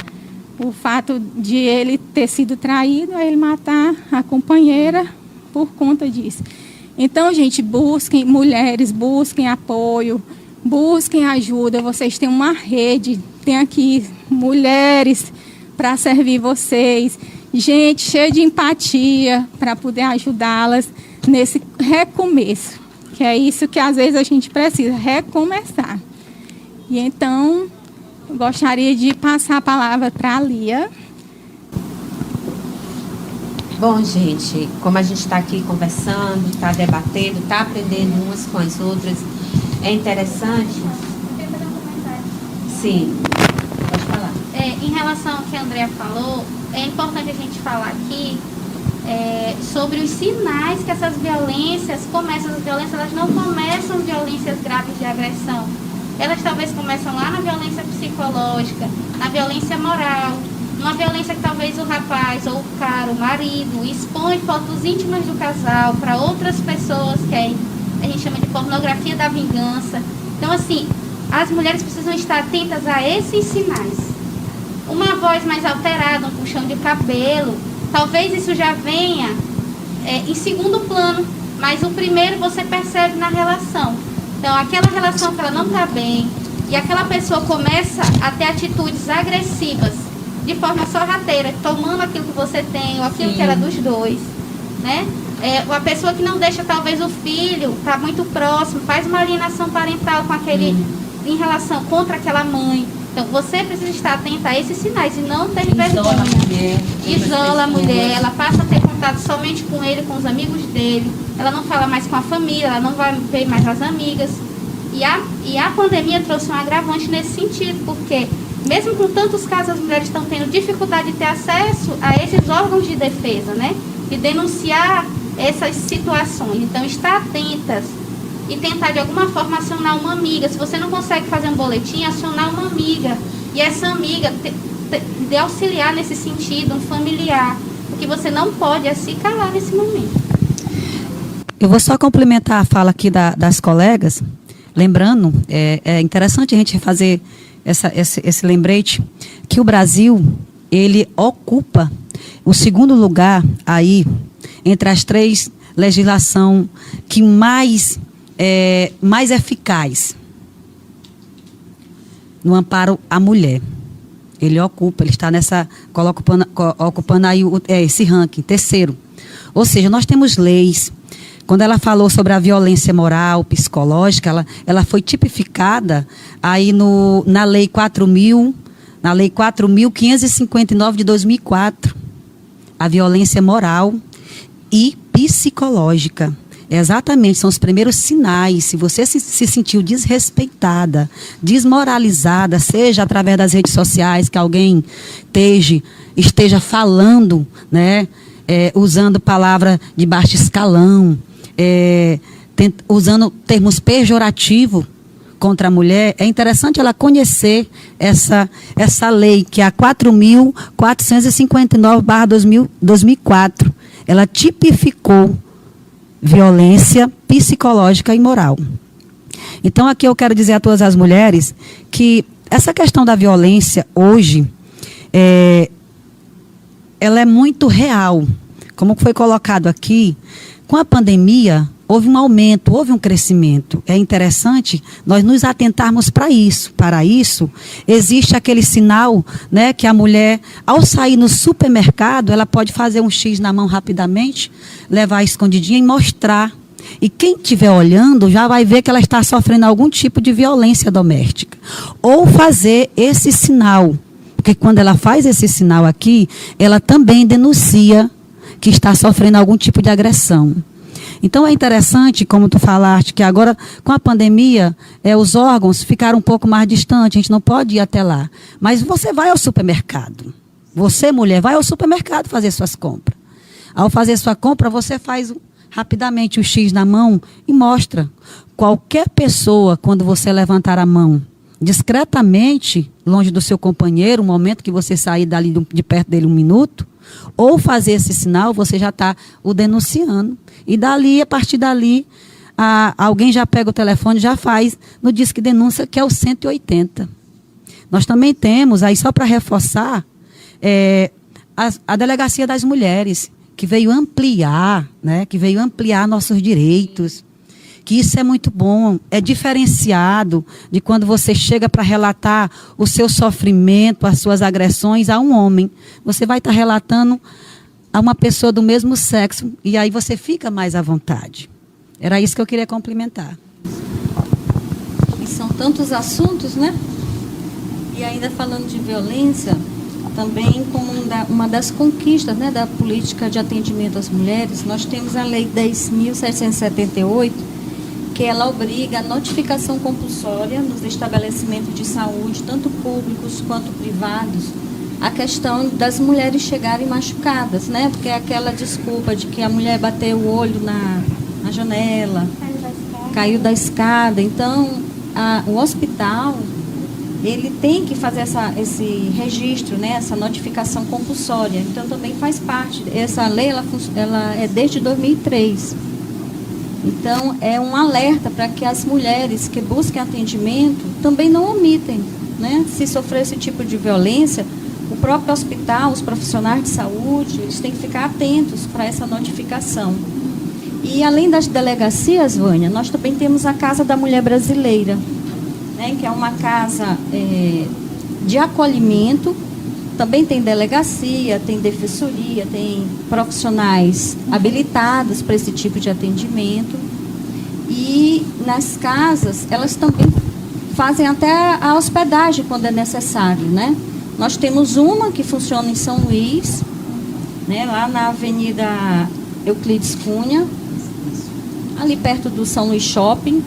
O fato de ele ter sido traído é ele matar a companheira por conta disso. Então, gente, busquem, mulheres, busquem apoio, busquem ajuda. Vocês têm uma rede, tem aqui mulheres para servir vocês. Gente cheia de empatia para poder ajudá-las nesse recomeço, que é isso que às vezes a gente precisa, recomeçar. E então, eu gostaria de passar a palavra para a Lia. Bom, gente, como a gente está aqui conversando, está debatendo, está aprendendo umas com as outras, é interessante. Quer fazer um comentário? Sim, pode falar. Em relação ao que a Andrea falou, é importante a gente falar aqui sobre os sinais que essas violências começam. As violências, elas não começam violências graves de agressão. Elas talvez começam lá na violência psicológica, na violência moral, numa violência que talvez o rapaz ou o cara, o marido, expõe fotos íntimas do casal para outras pessoas, que a gente chama de pornografia da vingança. Então, assim, as mulheres precisam estar atentas a esses sinais. Uma voz mais alterada, um puxão de cabelo, talvez isso já venha em segundo plano, mas o primeiro você percebe na relação. Então, aquela relação que ela não está bem e aquela pessoa começa a ter atitudes agressivas de forma sorrateira, tomando aquilo que você tem ou aquilo que era dos dois, né? Uma pessoa que não deixa talvez o filho, está muito próximo, faz uma alienação parental com aquele em relação contra aquela mãe. Então, você precisa estar atenta a esses sinais e não ter vergonha. Isola a mulher, ela passa a ter contato somente com ele, com os amigos dele. Ela não fala mais com a família, ela não vai ver mais as amigas. E a pandemia trouxe um agravante nesse sentido, porque mesmo com tantos casos, as mulheres estão tendo dificuldade de ter acesso a esses órgãos de defesa, né? De denunciar essas situações. Então, estar atentas e tentar de alguma forma acionar uma amiga. Se você não consegue fazer um boletim, acionar uma amiga. E essa amiga de auxiliar nesse sentido, um familiar. Porque você não pode se calar nesse momento. Eu vou só complementar a fala aqui das colegas, lembrando, é interessante a gente fazer esse lembrete, que o Brasil, ele ocupa o segundo lugar aí, entre as 3 legislações que mais eficaz no amparo à mulher. Ele está ocupando aí esse ranking, terceiro. Ou seja, nós temos leis. Quando ela falou sobre a violência moral, psicológica, ela foi tipificada aí na Lei 4.559 de 2004. A violência moral e psicológica. Exatamente, são os primeiros sinais. Se você se sentiu desrespeitada, desmoralizada, seja através das redes sociais, que alguém esteja falando, né, usando palavra de baixo escalão, usando termos pejorativos contra a mulher, é interessante ela conhecer essa lei, que é a 4.459/2004. Ela tipificou violência psicológica e moral. Então, aqui eu quero dizer a todas as mulheres que essa questão da violência hoje, ela é muito real. Como foi colocado aqui, com a pandemia, houve um aumento, houve um crescimento. É interessante nós nos atentarmos para isso. Para isso, existe aquele sinal, né, que a mulher, ao sair no supermercado, ela pode fazer um X na mão rapidamente, levar a escondidinha e mostrar. E quem estiver olhando já vai ver que ela está sofrendo algum tipo de violência doméstica. Ou fazer esse sinal. Porque quando ela faz esse sinal aqui, ela também denuncia que está sofrendo algum tipo de agressão. Então, é interessante, como tu falaste, que agora, com a pandemia, os órgãos ficaram um pouco mais distantes, a gente não pode ir até lá. Mas você vai ao supermercado. Você, mulher, vai ao supermercado fazer suas compras. Ao fazer sua compra, você faz rapidamente o X na mão e mostra. Qualquer pessoa, quando você levantar a mão discretamente, longe do seu companheiro, o momento que você sair dali de perto dele 1 minuto, ou fazer esse sinal, você já está o denunciando. E dali, a partir dali, alguém já pega o telefone, já faz no Disque Denúncia, que é o 180. Nós também temos, aí só para reforçar, a Delegacia das Mulheres, que veio ampliar, né, que veio ampliar nossos direitos, que isso é muito bom, é diferenciado de quando você chega para relatar o seu sofrimento, as suas agressões a um homem. Você vai estar relatando a uma pessoa do mesmo sexo e aí você fica mais à vontade. Era isso que eu queria complementar. E são tantos assuntos, né? E ainda falando de violência, também como uma das conquistas, né, da política de atendimento às mulheres, nós temos a Lei 10.778, que ela obriga a notificação compulsória nos estabelecimentos de saúde, tanto públicos quanto privados, a questão das mulheres chegarem machucadas, né? Porque é aquela desculpa de que a mulher bateu o olho na janela, caiu da escada. Então, o hospital, ele tem que fazer esse registro, né? Essa notificação compulsória. Então, também faz parte. Essa lei, ela é desde 2003. Então, é um alerta para que as mulheres que busquem atendimento também não omitem, né? Se sofrer esse tipo de violência, o próprio hospital, os profissionais de saúde, eles têm que ficar atentos para essa notificação. E, além das delegacias, Vânia, nós também temos a Casa da Mulher Brasileira, né? Que é uma casa de acolhimento. Também tem delegacia, tem defensoria, tem profissionais habilitados para esse tipo de atendimento. E nas casas, elas também fazem até a hospedagem quando é necessário, né? Nós temos uma que funciona em São Luís, né, lá na Avenida Euclides Cunha, ali perto do São Luís Shopping.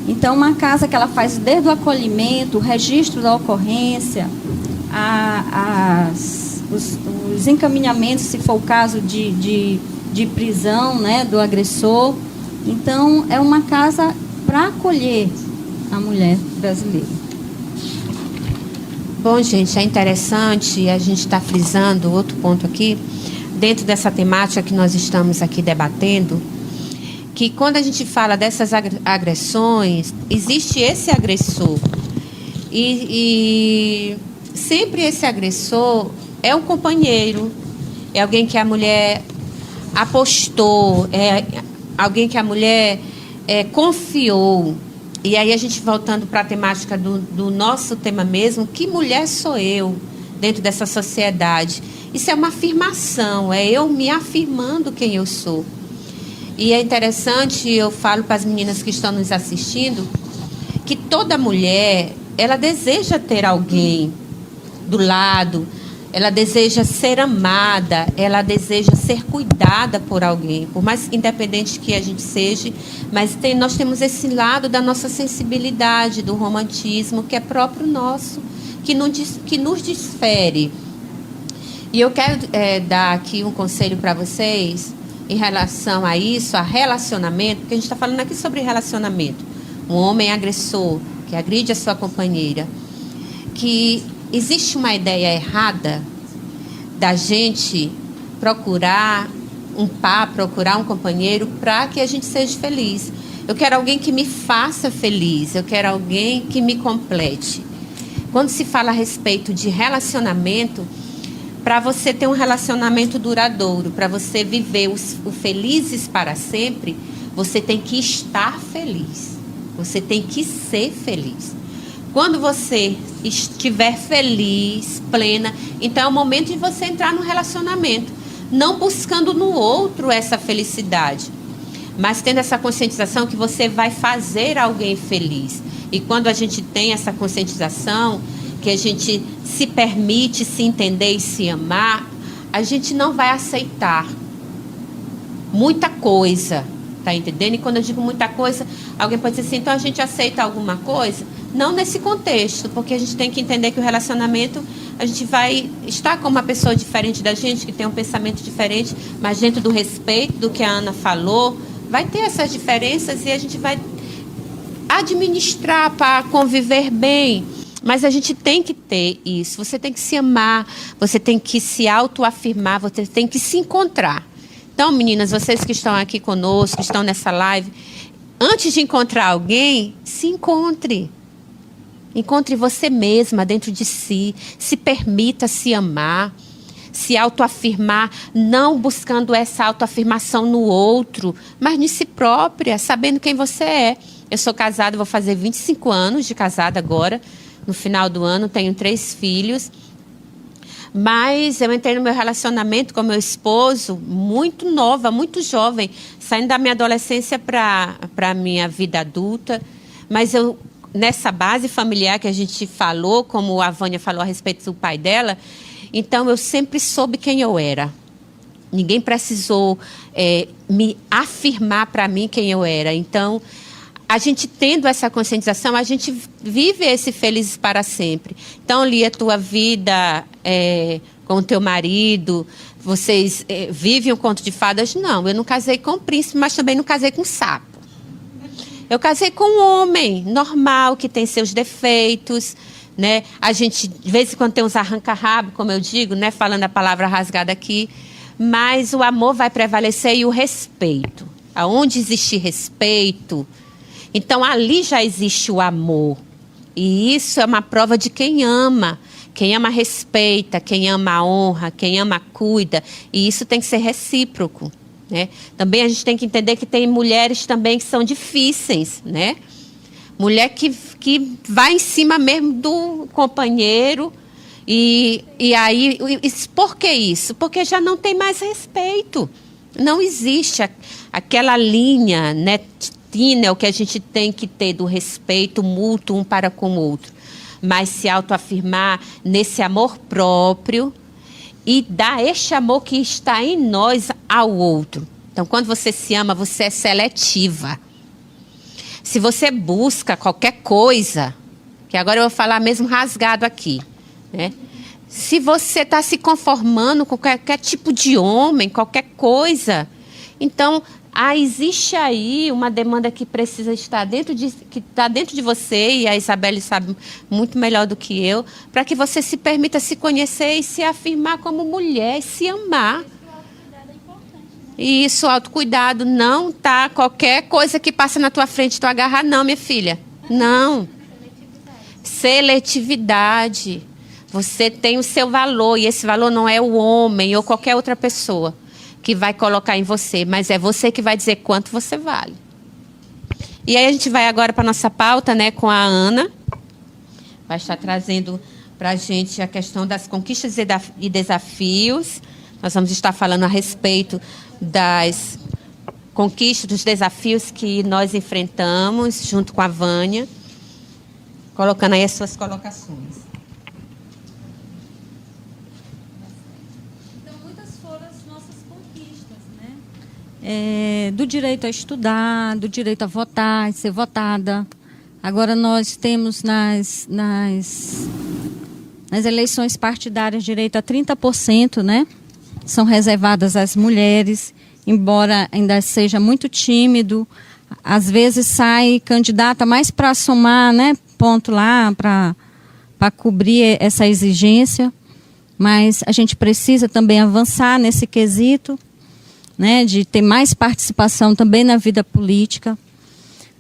Então, uma casa que ela faz desde o acolhimento, o registro da ocorrência, os encaminhamentos, se for o caso de prisão, né, do agressor. Então, é uma casa para acolher a mulher brasileira. Bom, gente, é interessante, a gente está frisando outro ponto aqui, dentro dessa temática que nós estamos aqui debatendo, que quando a gente fala dessas agressões, existe esse agressor. E sempre esse agressor é um companheiro, é alguém que a mulher apostou, é alguém que a mulher confiou. E aí a gente voltando para a temática do nosso tema mesmo, que mulher sou eu dentro dessa sociedade? Isso é uma afirmação, é eu me afirmando quem eu sou. E é interessante, eu falo para as meninas que estão nos assistindo, que toda mulher, ela deseja ter alguém do lado, ela deseja ser amada, ela deseja ser cuidada por alguém, por mais independente que a gente seja, mas nós temos esse lado da nossa sensibilidade, do romantismo, que é próprio nosso, que nos desfere. E eu quero dar aqui um conselho para vocês em relação a isso, a relacionamento, porque a gente está falando aqui sobre relacionamento. Um homem agressor, que agride a sua companheira, que existe uma ideia errada da gente procurar um par, procurar um companheiro para que a gente seja feliz. Eu quero alguém que me faça feliz, eu quero alguém que me complete. Quando se fala a respeito de relacionamento, para você ter um relacionamento duradouro, para você viver o felizes para sempre, você tem que estar feliz. Você tem que ser feliz. Quando você estiver feliz, plena, então é o momento de você entrar no relacionamento. Não buscando no outro essa felicidade, mas tendo essa conscientização que você vai fazer alguém feliz. E quando a gente tem essa conscientização, que a gente se permite se entender e se amar, a gente não vai aceitar muita coisa, tá entendendo? E quando eu digo muita coisa, alguém pode dizer assim, então a gente aceita alguma coisa? Não nesse contexto, porque a gente tem que entender que o relacionamento, a gente vai estar com uma pessoa diferente da gente, que tem um pensamento diferente, mas dentro do respeito do que a Ana falou, vai ter essas diferenças e a gente vai administrar para conviver bem. Mas a gente tem que ter isso, você tem que se amar, você tem que se autoafirmar, você tem que se encontrar. Então, meninas, vocês que estão aqui conosco, que estão nessa live, antes de encontrar alguém, se encontre. Encontre você mesma dentro de si, se permita se amar, se autoafirmar, não buscando essa autoafirmação no outro, mas em si própria, sabendo quem você é. Eu sou casada, vou fazer 25 anos de casada agora, no final do ano, tenho 3 filhos. Mas eu entrei no meu relacionamento com meu esposo muito nova, muito jovem, saindo da minha adolescência para a minha vida adulta. Mas eu, nessa base familiar que a gente falou, como a Vânia falou a respeito do pai dela, então eu sempre soube quem eu era. Ninguém precisou me afirmar para mim quem eu era. Então, a gente tendo essa conscientização, a gente vive esse felizes para sempre. Então, Lia, a tua vida com o teu marido, vocês vivem um conto de fadas? Não, eu não casei com um príncipe, mas também não casei com um sapo. Eu casei com um homem normal, que tem seus defeitos, né? A gente, de vez em quando, tem uns arranca-rabo, como eu digo, né? Falando a palavra rasgada aqui, mas o amor vai prevalecer e o respeito. Aonde existe respeito, então ali já existe o amor. E isso é uma prova de quem ama. Quem ama respeita, quem ama honra, quem ama cuida. E isso tem que ser recíproco, né? Também a gente tem que entender que tem mulheres também que são difíceis, né? Mulher que vai em cima mesmo do companheiro. E aí, por que isso? Porque já não tem mais respeito. Não existe aquela linha, né, o que a gente tem que ter do respeito mútuo um para com o outro. Mas se autoafirmar nesse amor próprio e dar este amor que está em nós ao outro. Então, quando você se ama, você é seletiva. Se você busca qualquer coisa, que agora eu vou falar mesmo rasgado aqui, né? Se você está se conformando com qualquer tipo de homem, qualquer coisa, então existe aí uma demanda que precisa estar que está dentro de você, e a Isabelle sabe muito melhor do que eu, para que você se permita se conhecer e se afirmar como mulher e se amar. E isso, autocuidado, não tá qualquer coisa que passa na tua frente tu agarrar, não, minha filha. Não. Seletividade. Você tem o seu valor, e esse valor não é o homem ou qualquer outra pessoa que vai colocar em você, mas é você que vai dizer quanto você vale. E aí a gente vai agora para a nossa pauta, né, com a Ana. Vai estar trazendo para a gente a questão das conquistas e desafios. Nós vamos estar falando a respeito das conquistas, dos desafios que nós enfrentamos, junto com a Vânia, colocando aí as suas colocações. Do direito a estudar, do direito a votar, ser votada. Agora nós temos nas eleições partidárias direito a 30%, né? São reservadas às mulheres, embora ainda seja muito tímido. Às vezes sai candidata mais para somar, né, ponto lá, para cobrir essa exigência. Mas a gente precisa também avançar nesse quesito, né, de ter mais participação também na vida política.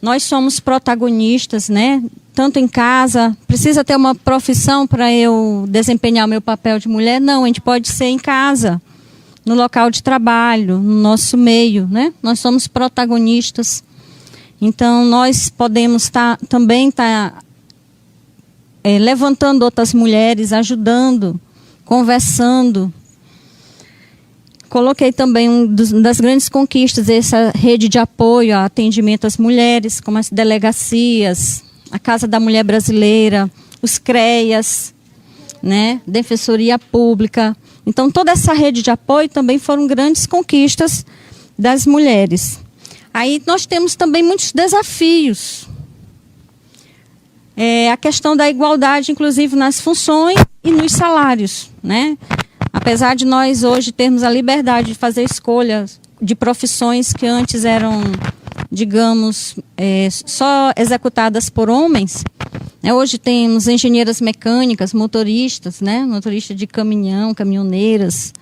Nós somos protagonistas, né, tanto em casa. Precisa ter uma profissão para eu desempenhar o meu papel de mulher? Não, a gente pode ser em casa. no local de trabalho, no nosso meio, né? Nós somos protagonistas. Então, nós podemos também estar levantando outras mulheres, ajudando, conversando. Coloquei também das grandes conquistas, essa rede de apoio a atendimento às mulheres, como as delegacias, a Casa da Mulher Brasileira, os CREAS, né, Defensoria Pública. Então, toda essa rede de apoio também foram grandes conquistas das mulheres. Aí nós temos também muitos desafios. A questão da igualdade, inclusive, nas funções e nos salários, né? Apesar de nós hoje termos a liberdade de fazer escolhas de profissões que antes eram, digamos, só executadas por homens, né? Hoje temos engenheiras mecânicas, motoristas, né? Motorista de caminhão, caminhoneiras.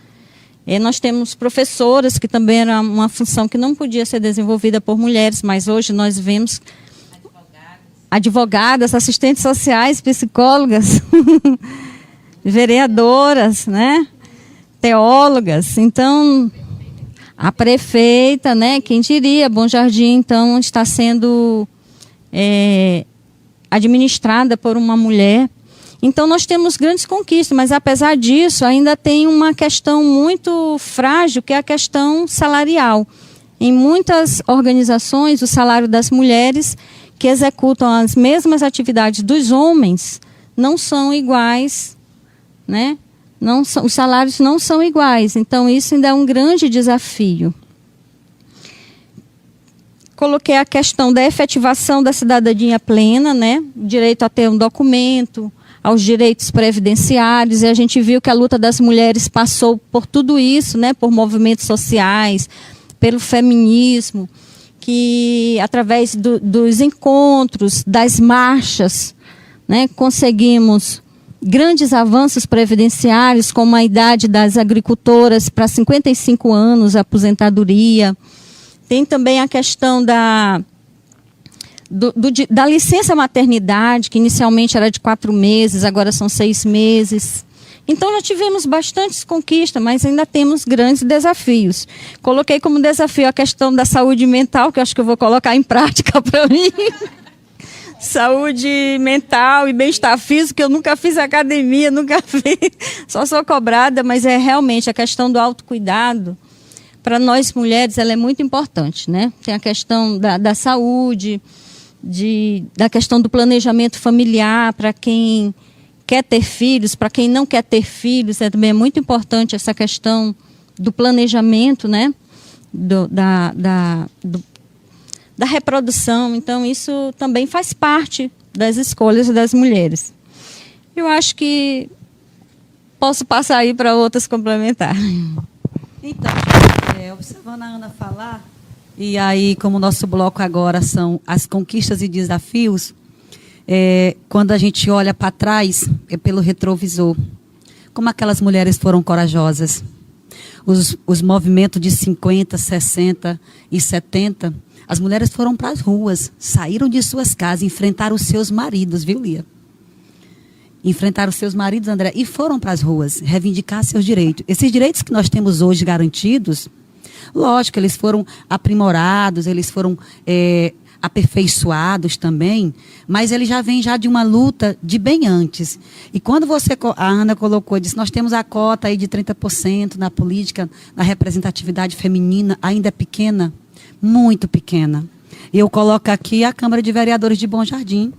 Nós temos professoras, que também era uma função que não podia ser desenvolvida por mulheres, mas hoje nós vemos advogadas, assistentes sociais, psicólogas, vereadoras, né? Teólogas. Então, a prefeita, né? Quem diria, Bom Jardim, então, está sendo administrada por uma mulher. Então, nós temos grandes conquistas, mas, apesar disso, ainda tem uma questão muito frágil, que é a questão salarial. Em muitas organizações, o salário das mulheres que executam as mesmas atividades dos homens não são iguais, né? Os salários não são iguais. Então, isso ainda é um grande desafio. Coloquei a questão da efetivação da cidadania plena, né? O direito a ter um documento, aos direitos previdenciários, e a gente viu que a luta das mulheres passou por tudo isso, né? Por movimentos sociais, pelo feminismo, que através dos encontros, das marchas, né? Conseguimos grandes avanços previdenciários, como a idade das agricultoras para 55 anos, a aposentadoria. Tem também a questão da licença maternidade, que inicialmente era de 4 meses, agora são 6 meses. Então, já tivemos bastantes conquistas, mas ainda temos grandes desafios. Coloquei como desafio a questão da saúde mental, que eu acho que eu vou colocar em prática para mim. Saúde mental e bem-estar físico, eu nunca fiz academia, nunca fiz, só sou cobrada, mas é realmente a questão do autocuidado. Para nós mulheres, ela é muito importante, né? Tem a questão da saúde, da questão do planejamento familiar, para quem quer ter filhos, para quem não quer ter filhos, também é muito importante essa questão do planejamento, né? Da reprodução. Então, isso também faz parte das escolhas das mulheres. Eu acho que posso passar aí para outras complementar. Então, observando a Ana falar, e aí, como o nosso bloco agora são as conquistas e desafios, quando a gente olha para trás, é pelo retrovisor. Como aquelas mulheres foram corajosas. Os movimentos de 50, 60 e 70, as mulheres foram para as ruas, saíram de suas casas, enfrentaram os seus maridos, viu, Lia? Enfrentaram os seus maridos, André, e foram para as ruas reivindicar seus direitos. Esses direitos que nós temos hoje garantidos, lógico, eles foram aprimorados, eles foram aperfeiçoados também, mas ele já vem de uma luta de bem antes. E quando a Ana colocou, disse, nós temos a cota aí de 30% na política, na representatividade feminina, ainda é pequena, muito pequena. E eu coloco aqui a Câmara de Vereadores de Bom Jardim.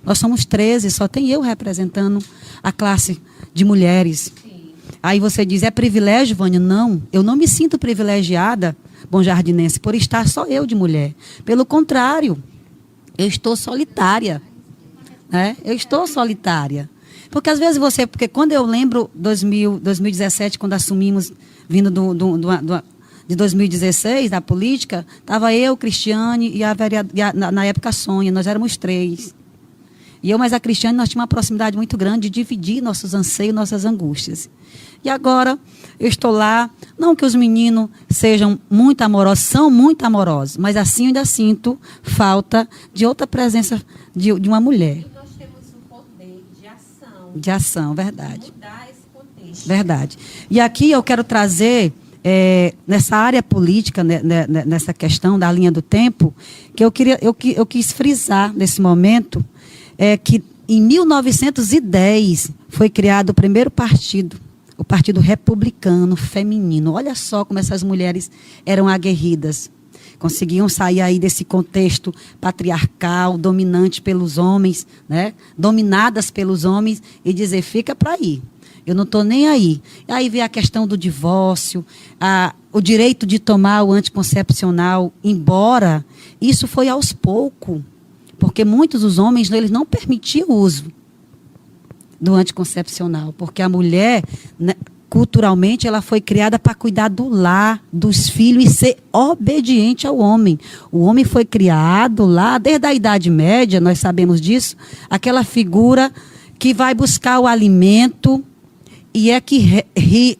Nós somos 13, só tem eu representando a classe de mulheres. Sim. Aí você diz, é privilégio, Vânia? Não, eu não me sinto privilegiada, bonjardinense, por estar só eu de mulher. Pelo contrário, eu estou solitária. Né? Eu estou solitária. Porque às vezes porque quando eu lembro 2017, quando assumimos, vindo de 2016, da política, estava eu, Cristiane e na época a Sônia, nós éramos 3. E eu mais a Cristiane, nós tínhamos uma proximidade muito grande de dividir nossos anseios, nossas angústias. E agora, eu estou lá, não que os meninos sejam muito amorosos, são muito amorosos, mas assim eu ainda sinto falta de outra presença de uma mulher. E nós temos um poder de ação. De ação, verdade. Mudar esse contexto. Verdade. E aqui eu quero trazer nessa área política, nessa questão da linha do tempo, que eu quis frisar nesse momento, que em 1910 foi criado o primeiro partido, o Partido Republicano Feminino. Olha só como essas mulheres eram aguerridas. Conseguiam sair aí desse contexto patriarcal, dominante pelos homens, né? Dominadas pelos homens, e dizer, fica para aí. Eu não estou nem aí. Aí vem a questão do divórcio, o direito de tomar o anticoncepcional, embora isso foi aos poucos, porque muitos dos homens eles não permitiam o uso do anticoncepcional, porque a mulher, né, culturalmente, ela foi criada para cuidar do lar, dos filhos e ser obediente ao homem. O homem foi criado lá, desde a Idade Média, nós sabemos disso, aquela figura que vai buscar o alimento e é que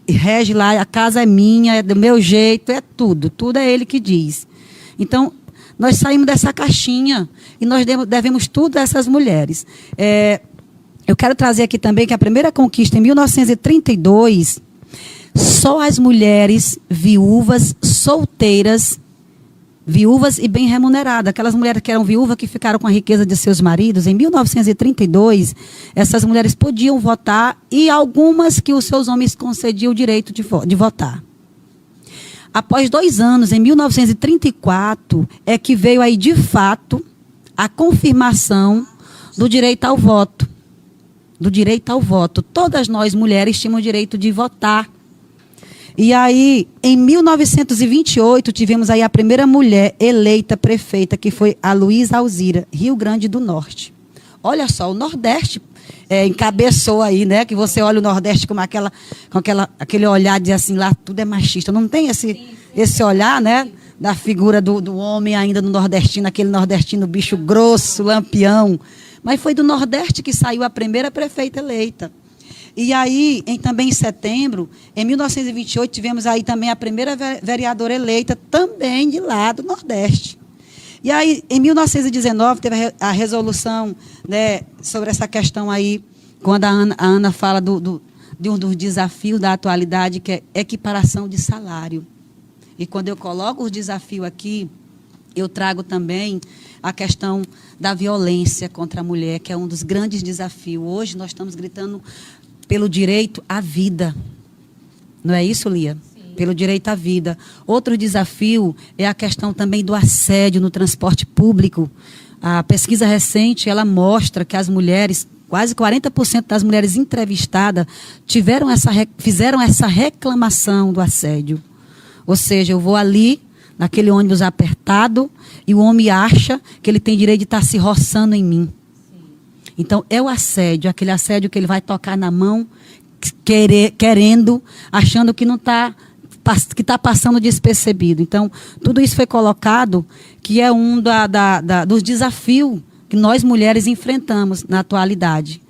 rege lá, a casa é minha, é do meu jeito, é tudo é ele que diz. Então, nós saímos dessa caixinha e nós devemos tudo a essas mulheres. Eu quero trazer aqui também que a primeira conquista, em 1932, só as mulheres viúvas, solteiras, viúvas e bem remuneradas, aquelas mulheres que eram viúvas, que ficaram com a riqueza de seus maridos, em 1932, essas mulheres podiam votar e algumas que os seus homens concediam o direito de votar. Após 2 anos, em 1934, é que veio aí, de fato, a confirmação do direito ao voto. Do direito ao voto. Todas nós, mulheres, tínhamos o direito de votar. E aí, em 1928, tivemos aí a primeira mulher eleita prefeita, que foi a Luísa Alzira, Rio Grande do Norte. Olha só, o Nordeste encabeçou aí, né? Que você olha o Nordeste com aquele olhar de assim, lá tudo é machista. Não tem esse olhar, né? Da figura do homem ainda no nordestino, aquele nordestino bicho grosso, lampião. Mas foi do Nordeste que saiu a primeira prefeita eleita. E aí, também em setembro, em 1928, tivemos aí também a primeira vereadora eleita, também de lá do Nordeste. E aí, em 1919, teve a resolução, né, sobre essa questão aí, quando a Ana fala de um dos desafios da atualidade, que é equiparação de salário. E quando eu coloco os desafios aqui, eu trago também a questão da violência contra a mulher, que é um dos grandes desafios. Hoje nós estamos gritando pelo direito à vida. Não é isso, Lia? Sim. Pelo direito à vida. Outro desafio é a questão também do assédio no transporte público. A pesquisa recente, ela mostra que as mulheres, quase 40% das mulheres entrevistadas, fizeram essa reclamação do assédio. Ou seja, eu vou ali, naquele ônibus apertado, e o homem acha que ele tem direito de estar se roçando em mim. Sim. Então, é o assédio, aquele assédio que ele vai tocar na mão, querendo, achando que não está, que está passando despercebido. Então, tudo isso foi colocado, que é um dos desafios que nós mulheres enfrentamos na atualidade.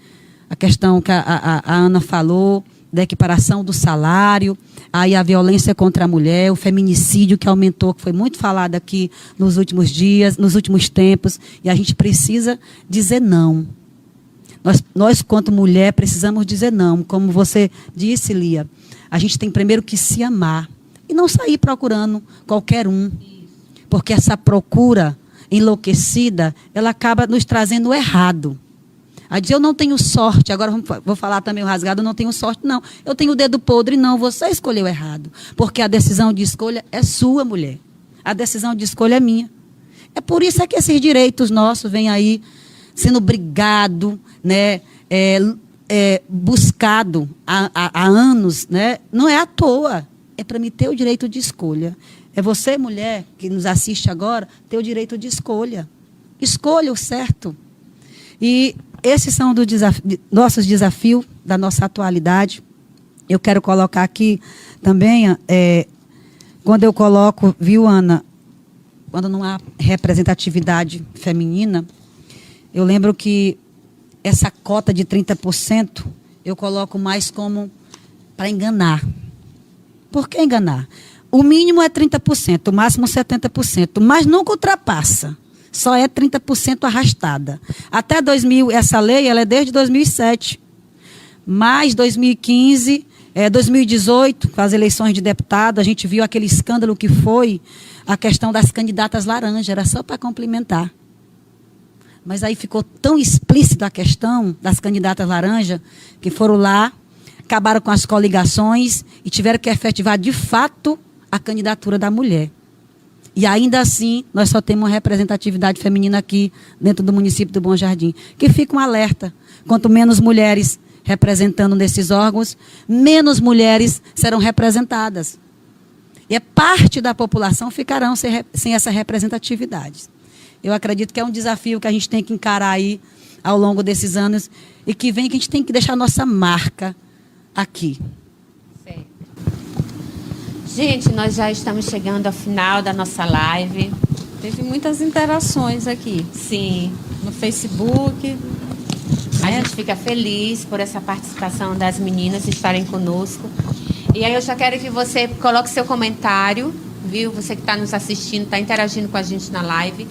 A questão que a Ana falou, da equiparação do salário, aí a violência contra a mulher, o feminicídio que aumentou, que foi muito falado aqui nos últimos dias, nos últimos tempos, e a gente precisa dizer não. Nós quanto mulher, precisamos dizer não. Como você disse, Lia, a gente tem primeiro que se amar e não sair procurando qualquer um, porque essa procura enlouquecida, ela acaba nos trazendo o errado. A dizer, eu não tenho sorte, agora vou falar também o rasgado, eu não tenho sorte, não. Eu tenho o dedo podre, não, você escolheu errado. Porque a decisão de escolha é sua, mulher. A decisão de escolha é minha. É por isso que esses direitos nossos vêm aí sendo brigado, né, buscado há anos, né? Não é à toa, é para me ter o direito de escolha. É você, mulher, que nos assiste agora, ter o direito de escolha. Escolha o certo. E esses são nossos desafios da nossa atualidade. Eu quero colocar aqui também, quando eu coloco, viu, Ana, quando não há representatividade feminina, eu lembro que essa cota de 30%, eu coloco mais como para enganar. Por que enganar? O mínimo é 30%, o máximo 70%, mas nunca ultrapassa. Só é 30% arrastada. Até 2000, essa lei ela é desde 2007. Mas 2015, 2018, com as eleições de deputado, a gente viu aquele escândalo que foi a questão das candidatas laranja, era só para complementar. Mas aí ficou tão explícita a questão das candidatas laranja, que foram lá, acabaram com as coligações e tiveram que efetivar de fato a candidatura da mulher. E ainda assim, nós só temos uma representatividade feminina aqui dentro do município do Bom Jardim. Que fica um alerta. Quanto menos mulheres representando nesses órgãos, menos mulheres serão representadas. E parte da população ficarão sem essa representatividade. Eu acredito que é um desafio que a gente tem que encarar aí ao longo desses anos e que vem que a gente tem que deixar a nossa marca aqui. Certo. Gente, nós já estamos chegando ao final da nossa live. Teve muitas interações aqui. Sim. No Facebook. A gente fica feliz por essa participação das meninas estarem conosco. E aí eu já quero que você coloque seu comentário, viu? Você que está nos assistindo, está interagindo com a gente na live.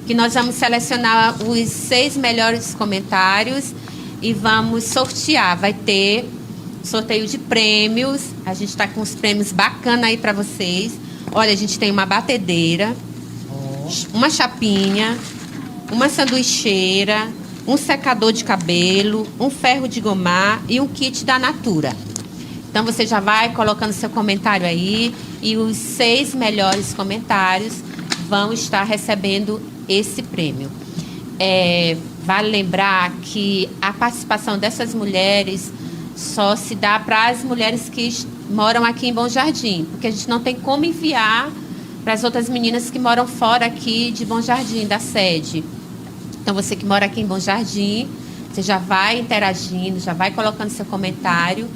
Que nós vamos selecionar os 6 melhores comentários e vamos sortear. Vai ter sorteio de prêmios. A gente está com uns prêmios bacanas aí para vocês. Olha, a gente tem uma batedeira, uma chapinha, uma sanduicheira, um secador de cabelo, um ferro de gomar e um kit da Natura. Então, você já vai colocando seu comentário aí e os 6 melhores comentários vão estar recebendo esse prêmio. Vale lembrar que a participação dessas mulheres só se dá para as mulheres que moram aqui em Bom Jardim, porque a gente não tem como enviar para as outras meninas que moram fora aqui de Bom Jardim, da sede. Então, você que mora aqui em Bom Jardim, você já vai interagindo, já vai colocando seu comentário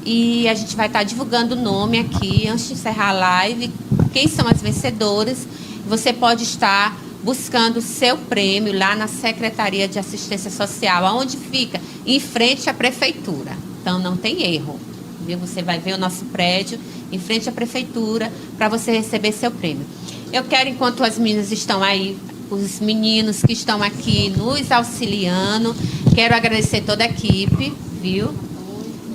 e a gente vai estar divulgando o nome aqui, antes de encerrar a live, quem são as vencedoras. Você pode estar buscando o seu prêmio lá na Secretaria de Assistência Social, aonde fica? Em frente à Prefeitura. Então, não tem erro. Viu? Você vai ver o nosso prédio em frente à Prefeitura para você receber seu prêmio. Eu quero, enquanto as meninas estão aí, os meninos que estão aqui nos auxiliando, quero agradecer toda a equipe, viu?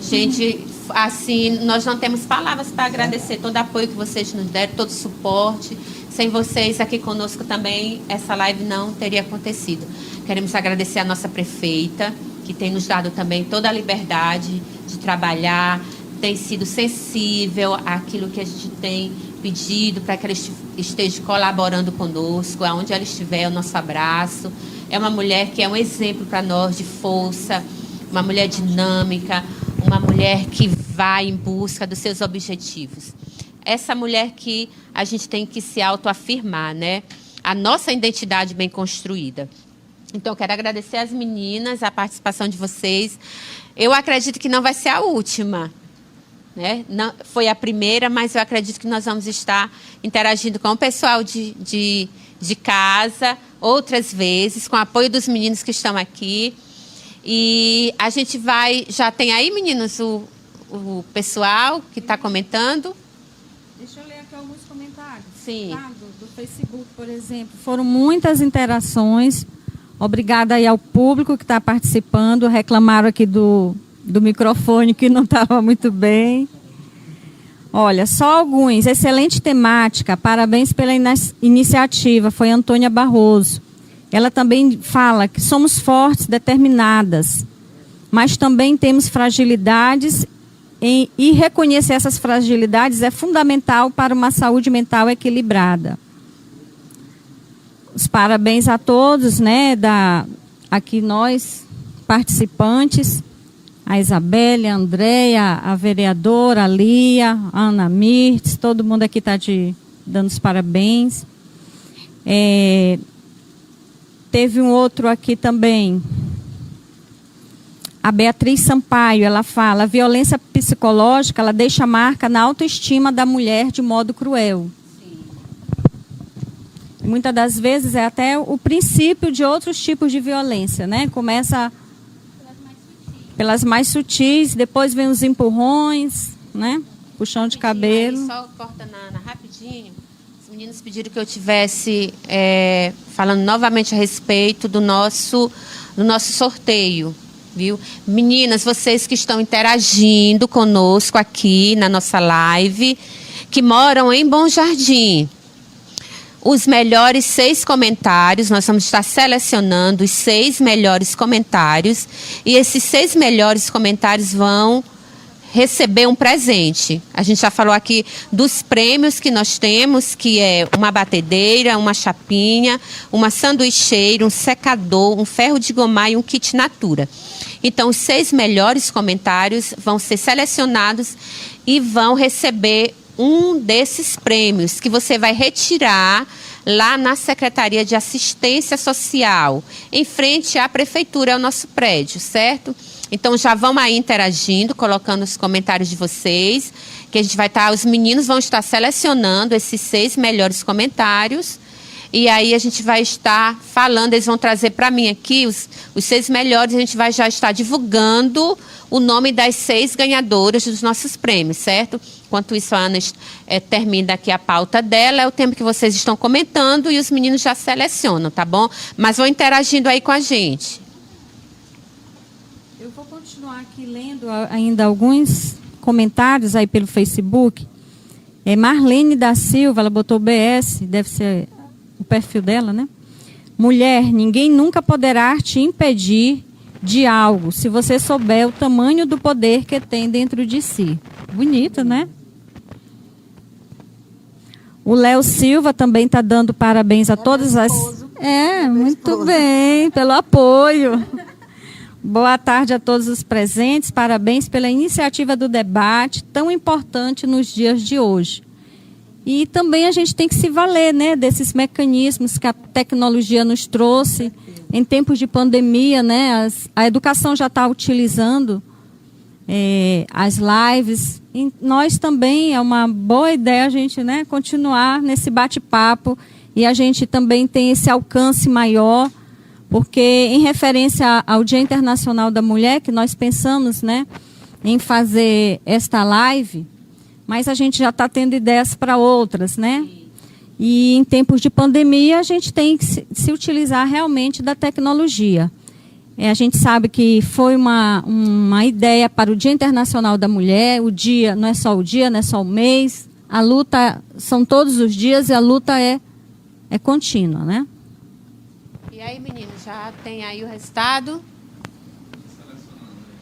Gente, assim, nós não temos palavras para agradecer todo o apoio que vocês nos deram, todo o suporte. Sem vocês aqui conosco também, essa live não teria acontecido. Queremos agradecer a nossa prefeita, que tem nos dado também toda a liberdade de trabalhar, tem sido sensível àquilo que a gente tem pedido para que ela esteja colaborando conosco, aonde ela estiver, o nosso abraço. É uma mulher que é um exemplo para nós de força, uma mulher dinâmica, uma mulher que vai em busca dos seus objetivos. Essa mulher que a gente tem que se autoafirmar, né? A nossa identidade bem construída. Então, eu quero agradecer às meninas, a participação de vocês. Eu acredito que não vai ser a última, né? Não, foi a primeira, mas eu acredito que nós vamos estar interagindo com o pessoal de casa, outras vezes, com o apoio dos meninos que estão aqui. E a gente vai... Já tem aí, meninos, o pessoal que está comentando? Deixa eu ler aqui alguns comentários. Sim. Tá? Do Facebook, por exemplo. Foram muitas interações. Obrigada aí ao público que está participando. Reclamaram aqui do microfone que não estava muito bem. Olha, só alguns. Excelente temática. Parabéns pela iniciativa. Foi Antônia Barroso. Ela também fala que somos fortes, determinadas, mas também temos fragilidades e reconhecer essas fragilidades é fundamental para uma saúde mental equilibrada. Os parabéns a todos, né, aqui nós, participantes, a Isabelle, a Andréia, a vereadora, a Lia, a Ana Mirtz, todo mundo aqui está dando os parabéns. Teve um outro aqui também, a Beatriz Sampaio, ela fala, a violência psicológica, ela deixa marca na autoestima da mulher de modo cruel. Muitas das vezes é até o princípio de outros tipos de violência, né? Começa pelas mais sutis, depois vem os empurrões, né? Puxão de cabelo. Aí, só corta rapidinho. Os meninos pediram que eu tivesse falando novamente a respeito do nosso sorteio, viu? Meninas, vocês que estão interagindo conosco aqui na nossa live, que moram em Bom Jardim. Os melhores 6 comentários, nós vamos estar selecionando os 6 melhores comentários, e esses 6 melhores comentários vão receber um presente. A gente já falou aqui dos prêmios que nós temos, que é uma batedeira, uma chapinha, uma sanduicheira, um secador, um ferro de gomar e um kit Natura. Então, os 6 melhores comentários vão ser selecionados e vão receber um desses prêmios, que você vai retirar lá na Secretaria de Assistência Social, em frente à Prefeitura, ao nosso prédio, certo? Então, já vão aí interagindo, colocando os comentários de vocês, que a gente vai estar, os meninos vão estar selecionando esses 6 melhores comentários, e aí a gente vai estar falando, eles vão trazer para mim aqui os 6 melhores, a gente vai já estar divulgando o nome das 6 ganhadoras dos nossos prêmios, certo? Enquanto isso, a Ana termina aqui a pauta dela, é o tempo que vocês estão comentando e os meninos já selecionam, tá bom? Mas vão interagindo aí com a gente. Eu vou continuar aqui lendo ainda alguns comentários aí pelo Facebook. Marlene da Silva, ela botou BS, deve ser o perfil dela, né? Mulher, ninguém nunca poderá te impedir de algo, se você souber o tamanho do poder que tem dentro de si. Bonito, né? O Léo Silva também está dando parabéns a todas as... muito bem, pelo apoio. Boa tarde a todos os presentes, parabéns pela iniciativa do debate, tão importante nos dias de hoje. E também a gente tem que se valer, né, desses mecanismos que a tecnologia nos trouxe em tempos de pandemia, né? A educação já está utilizando as lives. E nós também, é uma boa ideia a gente, né, continuar nesse bate-papo, e a gente também tem esse alcance maior, porque em referência ao Dia Internacional da Mulher, que nós pensamos, né, em fazer esta live, mas a gente já está tendo ideias para outras, né? E em tempos de pandemia, a gente tem que se utilizar realmente da tecnologia. A gente sabe que foi uma ideia para o Dia Internacional da Mulher. O dia não é só o dia, não é só o mês. A luta são todos os dias e a luta é contínua, né? E aí, meninos, já tem aí o resultado?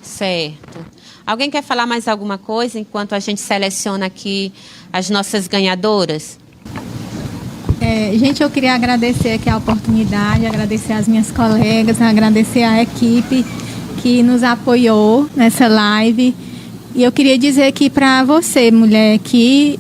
Certo. Alguém quer falar mais alguma coisa enquanto a gente seleciona aqui as nossas ganhadoras? Gente, eu queria agradecer aqui a oportunidade, agradecer às minhas colegas, agradecer à equipe que nos apoiou nessa live. E eu queria dizer aqui para você, mulher, que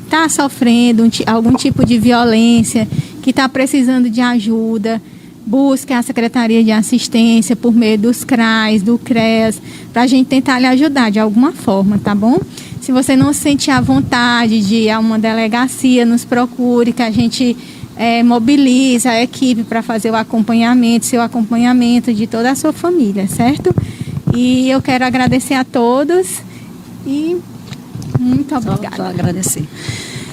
está sofrendo algum tipo de violência, que está precisando de ajuda, busque a Secretaria de Assistência por meio dos CRAs, do CREAS, para a gente tentar lhe ajudar de alguma forma, tá bom? Se você não se sentir à vontade de ir a uma delegacia, nos procure, que a gente mobiliza a equipe para fazer o acompanhamento, seu acompanhamento de toda a sua família, certo? E eu quero agradecer a todos e muito obrigada. Só agradecer.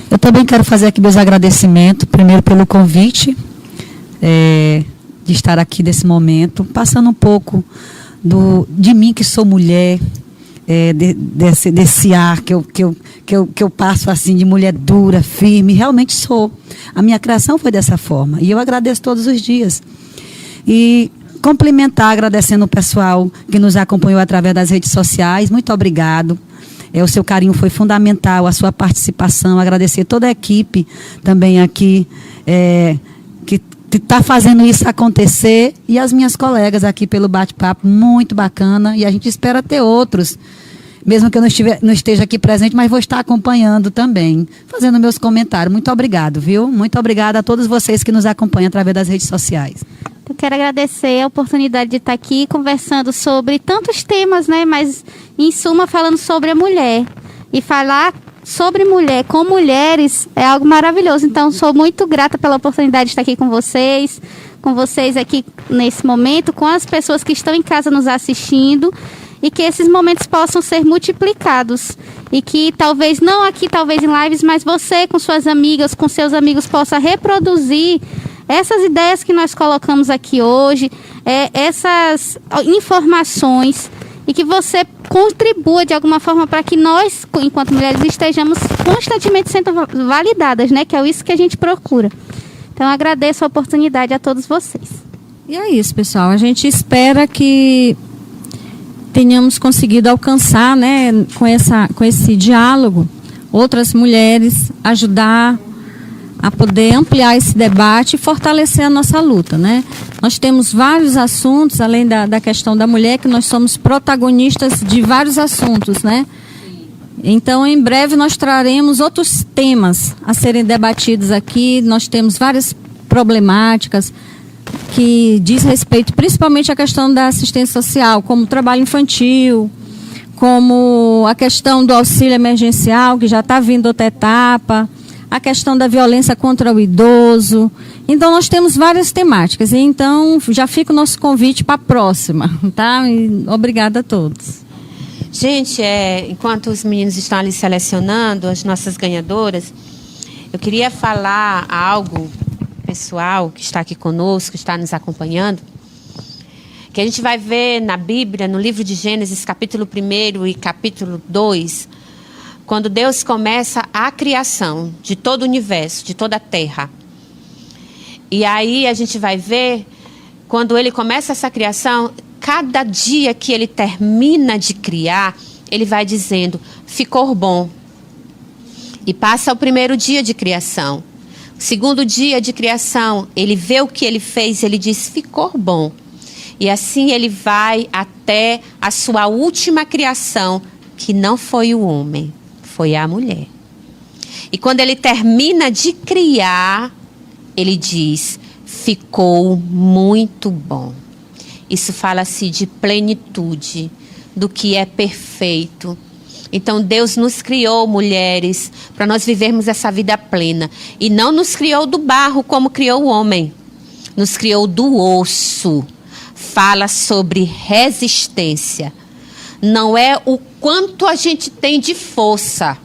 Eu também quero fazer aqui meus agradecimentos, primeiro pelo convite, de estar aqui nesse momento, passando um pouco de mim, que sou mulher, desse ar que eu passo assim, de mulher dura, firme, realmente sou. A minha criação foi dessa forma, e eu agradeço todos os dias. E complementar agradecendo o pessoal que nos acompanhou através das redes sociais, muito obrigado. O seu carinho foi fundamental, a sua participação, agradecer toda a equipe também aqui, que está fazendo isso acontecer, e as minhas colegas aqui pelo bate-papo, muito bacana, e a gente espera ter outros, mesmo que eu não esteja aqui presente, mas vou estar acompanhando também, fazendo meus comentários. Muito obrigado, viu? Muito obrigada a todos vocês que nos acompanham através das redes sociais. Eu quero agradecer a oportunidade de estar aqui conversando sobre tantos temas, né? Mas, em suma, falando sobre a mulher. E falar sobre mulher com mulheres é algo maravilhoso. Então, sou muito grata pela oportunidade de estar aqui com vocês aqui nesse momento, com as pessoas que estão em casa nos assistindo, e que esses momentos possam ser multiplicados. E que talvez, não aqui, talvez em lives, mas você com suas amigas, com seus amigos, possa reproduzir essas ideias que nós colocamos aqui hoje, essas informações, e que você contribua de alguma forma para que nós, enquanto mulheres, estejamos constantemente sendo validadas, né? Que é isso que a gente procura. Então, eu agradeço a oportunidade a todos vocês. E é isso, pessoal. A gente espera que tenhamos conseguido alcançar, né, com esse diálogo, outras mulheres, ajudar a poder ampliar esse debate e fortalecer a nossa luta, né? Nós temos vários assuntos, além da questão da mulher, que nós somos protagonistas de vários assuntos, né? Então, em breve, nós traremos outros temas a serem debatidos aqui. Nós temos várias problemáticas que diz respeito principalmente à questão da assistência social, como o trabalho infantil, como a questão do auxílio emergencial, que já está vindo outra etapa, a questão da violência contra o idoso. Então, nós temos várias temáticas. Então, já fica o nosso convite para a próxima, tá? E obrigada a todos. Gente, enquanto os meninos estão ali selecionando as nossas ganhadoras, eu queria falar algo pessoal que está aqui conosco, que está nos acompanhando, que a gente vai ver na Bíblia, no livro de Gênesis, capítulo 1 e capítulo 2, quando Deus começa a criação de todo o universo, de toda a terra. E aí a gente vai ver, quando ele começa essa criação, cada dia que ele termina de criar, ele vai dizendo, ficou bom. E passa o primeiro dia de criação. O segundo dia de criação, ele vê o que ele fez, ele diz, ficou bom. E assim ele vai até a sua última criação, que não foi o homem, foi a mulher. E quando ele termina de criar, ele diz, ficou muito bom. Isso fala-se de plenitude, do que é perfeito. Então, Deus nos criou, mulheres, para nós vivermos essa vida plena. E não nos criou do barro, como criou o homem. Nos criou do osso. Fala sobre resistência. Não é o quanto a gente tem de força.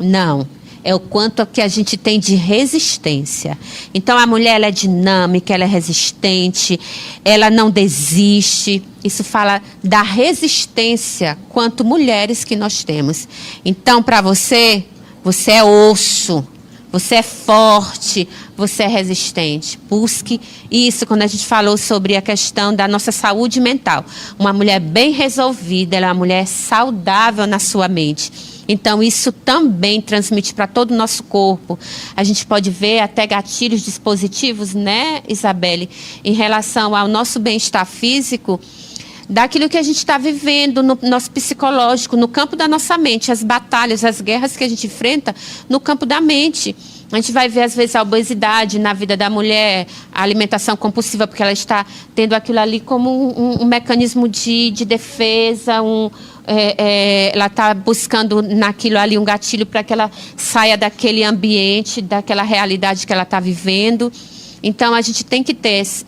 Não. É o quanto que a gente tem de resistência. Então, a mulher ela é dinâmica, ela é resistente, ela não desiste. Isso fala da resistência quanto mulheres que nós temos. Então, para você, você é osso, você é forte, você é resistente. Busque isso quando a gente falou sobre a questão da nossa saúde mental. Uma mulher bem resolvida, ela é uma mulher saudável na sua mente. Então, isso também transmite para todo o nosso corpo. A gente pode ver até gatilhos dispositivos, né, Isabelle, em relação ao nosso bem-estar físico, daquilo que a gente está vivendo no nosso psicológico, no campo da nossa mente, as batalhas, as guerras que a gente enfrenta no campo da mente. A gente vai ver, às vezes, a obesidade na vida da mulher, a alimentação compulsiva, porque ela está tendo aquilo ali como um mecanismo de defesa, ela está buscando naquilo ali um gatilho para que ela saia daquele ambiente, daquela realidade que ela está vivendo. Então, a gente tem que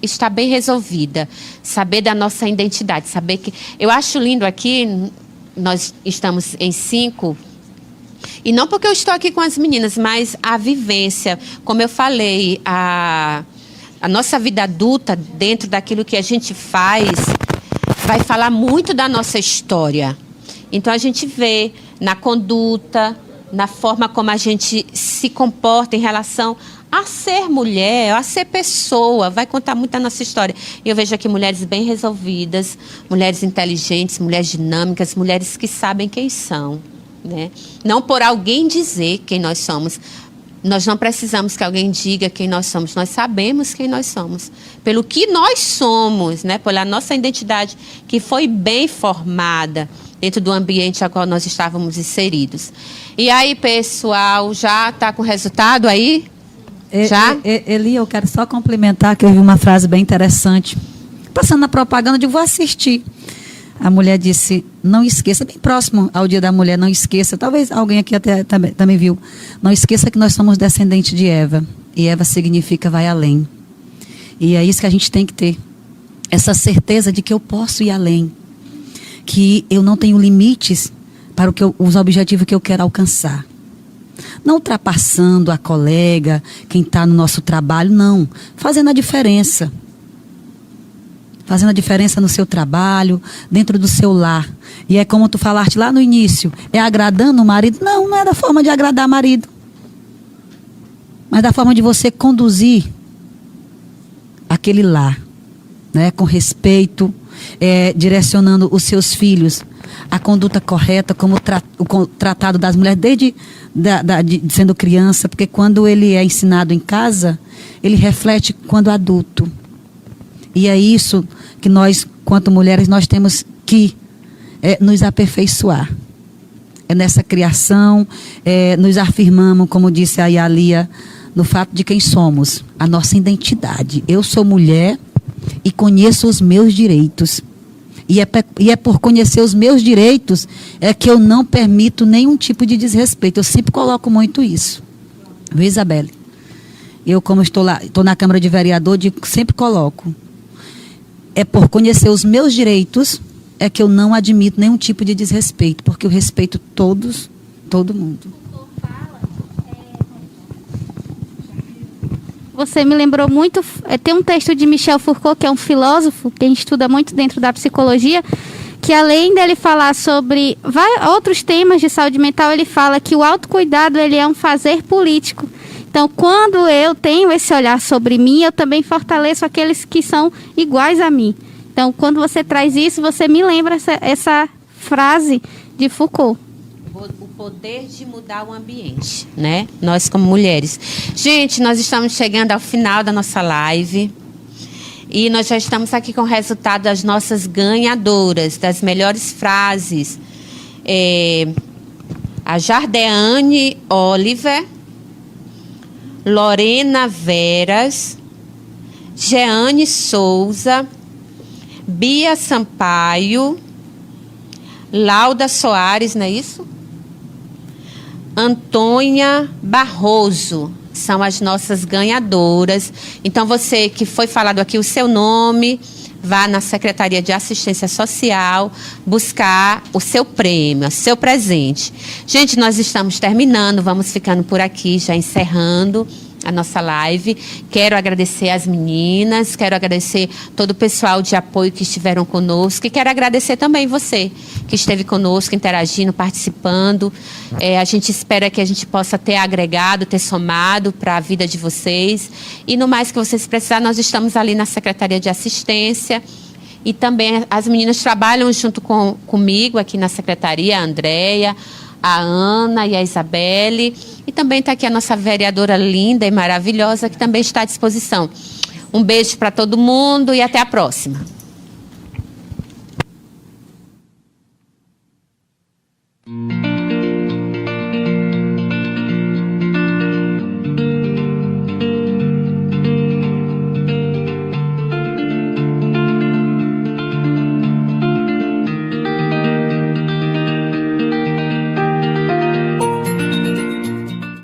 estar bem resolvida, saber da nossa identidade, saber que... Eu acho lindo aqui, nós estamos em 5... E não porque eu estou aqui com as meninas, mas a vivência, como eu falei, a nossa vida adulta, dentro daquilo que a gente faz, vai falar muito da nossa história. Então, a gente vê na conduta, na forma como a gente se comporta em relação a ser mulher, a ser pessoa, vai contar muito da nossa história. E eu vejo aqui mulheres bem resolvidas, mulheres inteligentes, mulheres dinâmicas, mulheres que sabem quem são. Né? Não por alguém dizer quem nós somos. Nós não precisamos que alguém diga quem nós somos. Nós sabemos quem nós somos. Pelo que nós somos, né? Pela nossa identidade, que foi bem formada dentro do ambiente ao qual nós estávamos inseridos. E aí, pessoal, já está com o resultado aí? Já? Eli, eu quero só complementar, que eu vi uma frase bem interessante. Passando na propaganda, eu digo, vou assistir. A mulher disse, não esqueça, bem próximo ao Dia da Mulher, não esqueça, talvez alguém aqui até também viu, não esqueça que nós somos descendentes de Eva, e Eva significa vai além. E é isso que a gente tem que ter, essa certeza de que eu posso ir além, que eu não tenho limites para os objetivos que eu quero alcançar. Não ultrapassando a colega, quem está no nosso trabalho, não. Fazendo a diferença. Fazendo a diferença no seu trabalho, dentro do seu lar. E é como tu falaste lá no início, é agradando o marido? Não, não é da forma de agradar o marido. Mas da forma de você conduzir aquele lar, né, com respeito, direcionando os seus filhos a conduta correta, como o tratado das mulheres desde sendo criança, porque quando ele é ensinado em casa, ele reflete quando adulto. E é isso que nós, quanto mulheres, nós temos que nos aperfeiçoar. É nessa criação, nos afirmamos, como disse a Yalia, no fato de quem somos, a nossa identidade. Eu sou mulher e conheço os meus direitos. E é por conhecer os meus direitos que eu não permito nenhum tipo de desrespeito. Eu sempre coloco muito isso. Viu, Isabelle? Eu, como estou na Câmara de Vereador, sempre coloco. É por conhecer os meus direitos que eu não admito nenhum tipo de desrespeito, porque eu respeito todo mundo. Você me lembrou muito, tem um texto de Michel Foucault, que é um filósofo, que a gente estuda muito dentro da psicologia, que além dele falar sobre outros temas de saúde mental, ele fala que o autocuidado ele é um fazer político. Então, quando eu tenho esse olhar sobre mim, eu também fortaleço aqueles que são iguais a mim. Então, quando você traz isso, você me lembra essa frase de Foucault. O poder de mudar o ambiente, né? Nós como mulheres. Gente, nós estamos chegando ao final da nossa live. E nós já estamos aqui com o resultado das nossas ganhadoras, das melhores frases. A Jardeane Oliver, Lorena Veras, Jeane Souza, Bia Sampaio, Lauda Soares, não é isso? Antônia Barroso, são as nossas ganhadoras. Então, você que foi falado aqui o seu nome, vá na Secretaria de Assistência Social buscar o seu prêmio, o seu presente. Gente, nós estamos terminando, vamos ficando por aqui, já encerrando a nossa live. Quero agradecer as meninas, quero agradecer todo o pessoal de apoio que estiveram conosco e quero agradecer também você que esteve conosco, interagindo, participando. A gente espera que a gente possa ter agregado, ter somado para a vida de vocês. E no mais que vocês precisarem, nós estamos ali na Secretaria de Assistência. E também as meninas trabalham junto comigo aqui na Secretaria, a Andréia, a Ana e a Isabelle. E também está aqui a nossa vereadora linda e maravilhosa, que também está à disposição. Um beijo para todo mundo e até a próxima.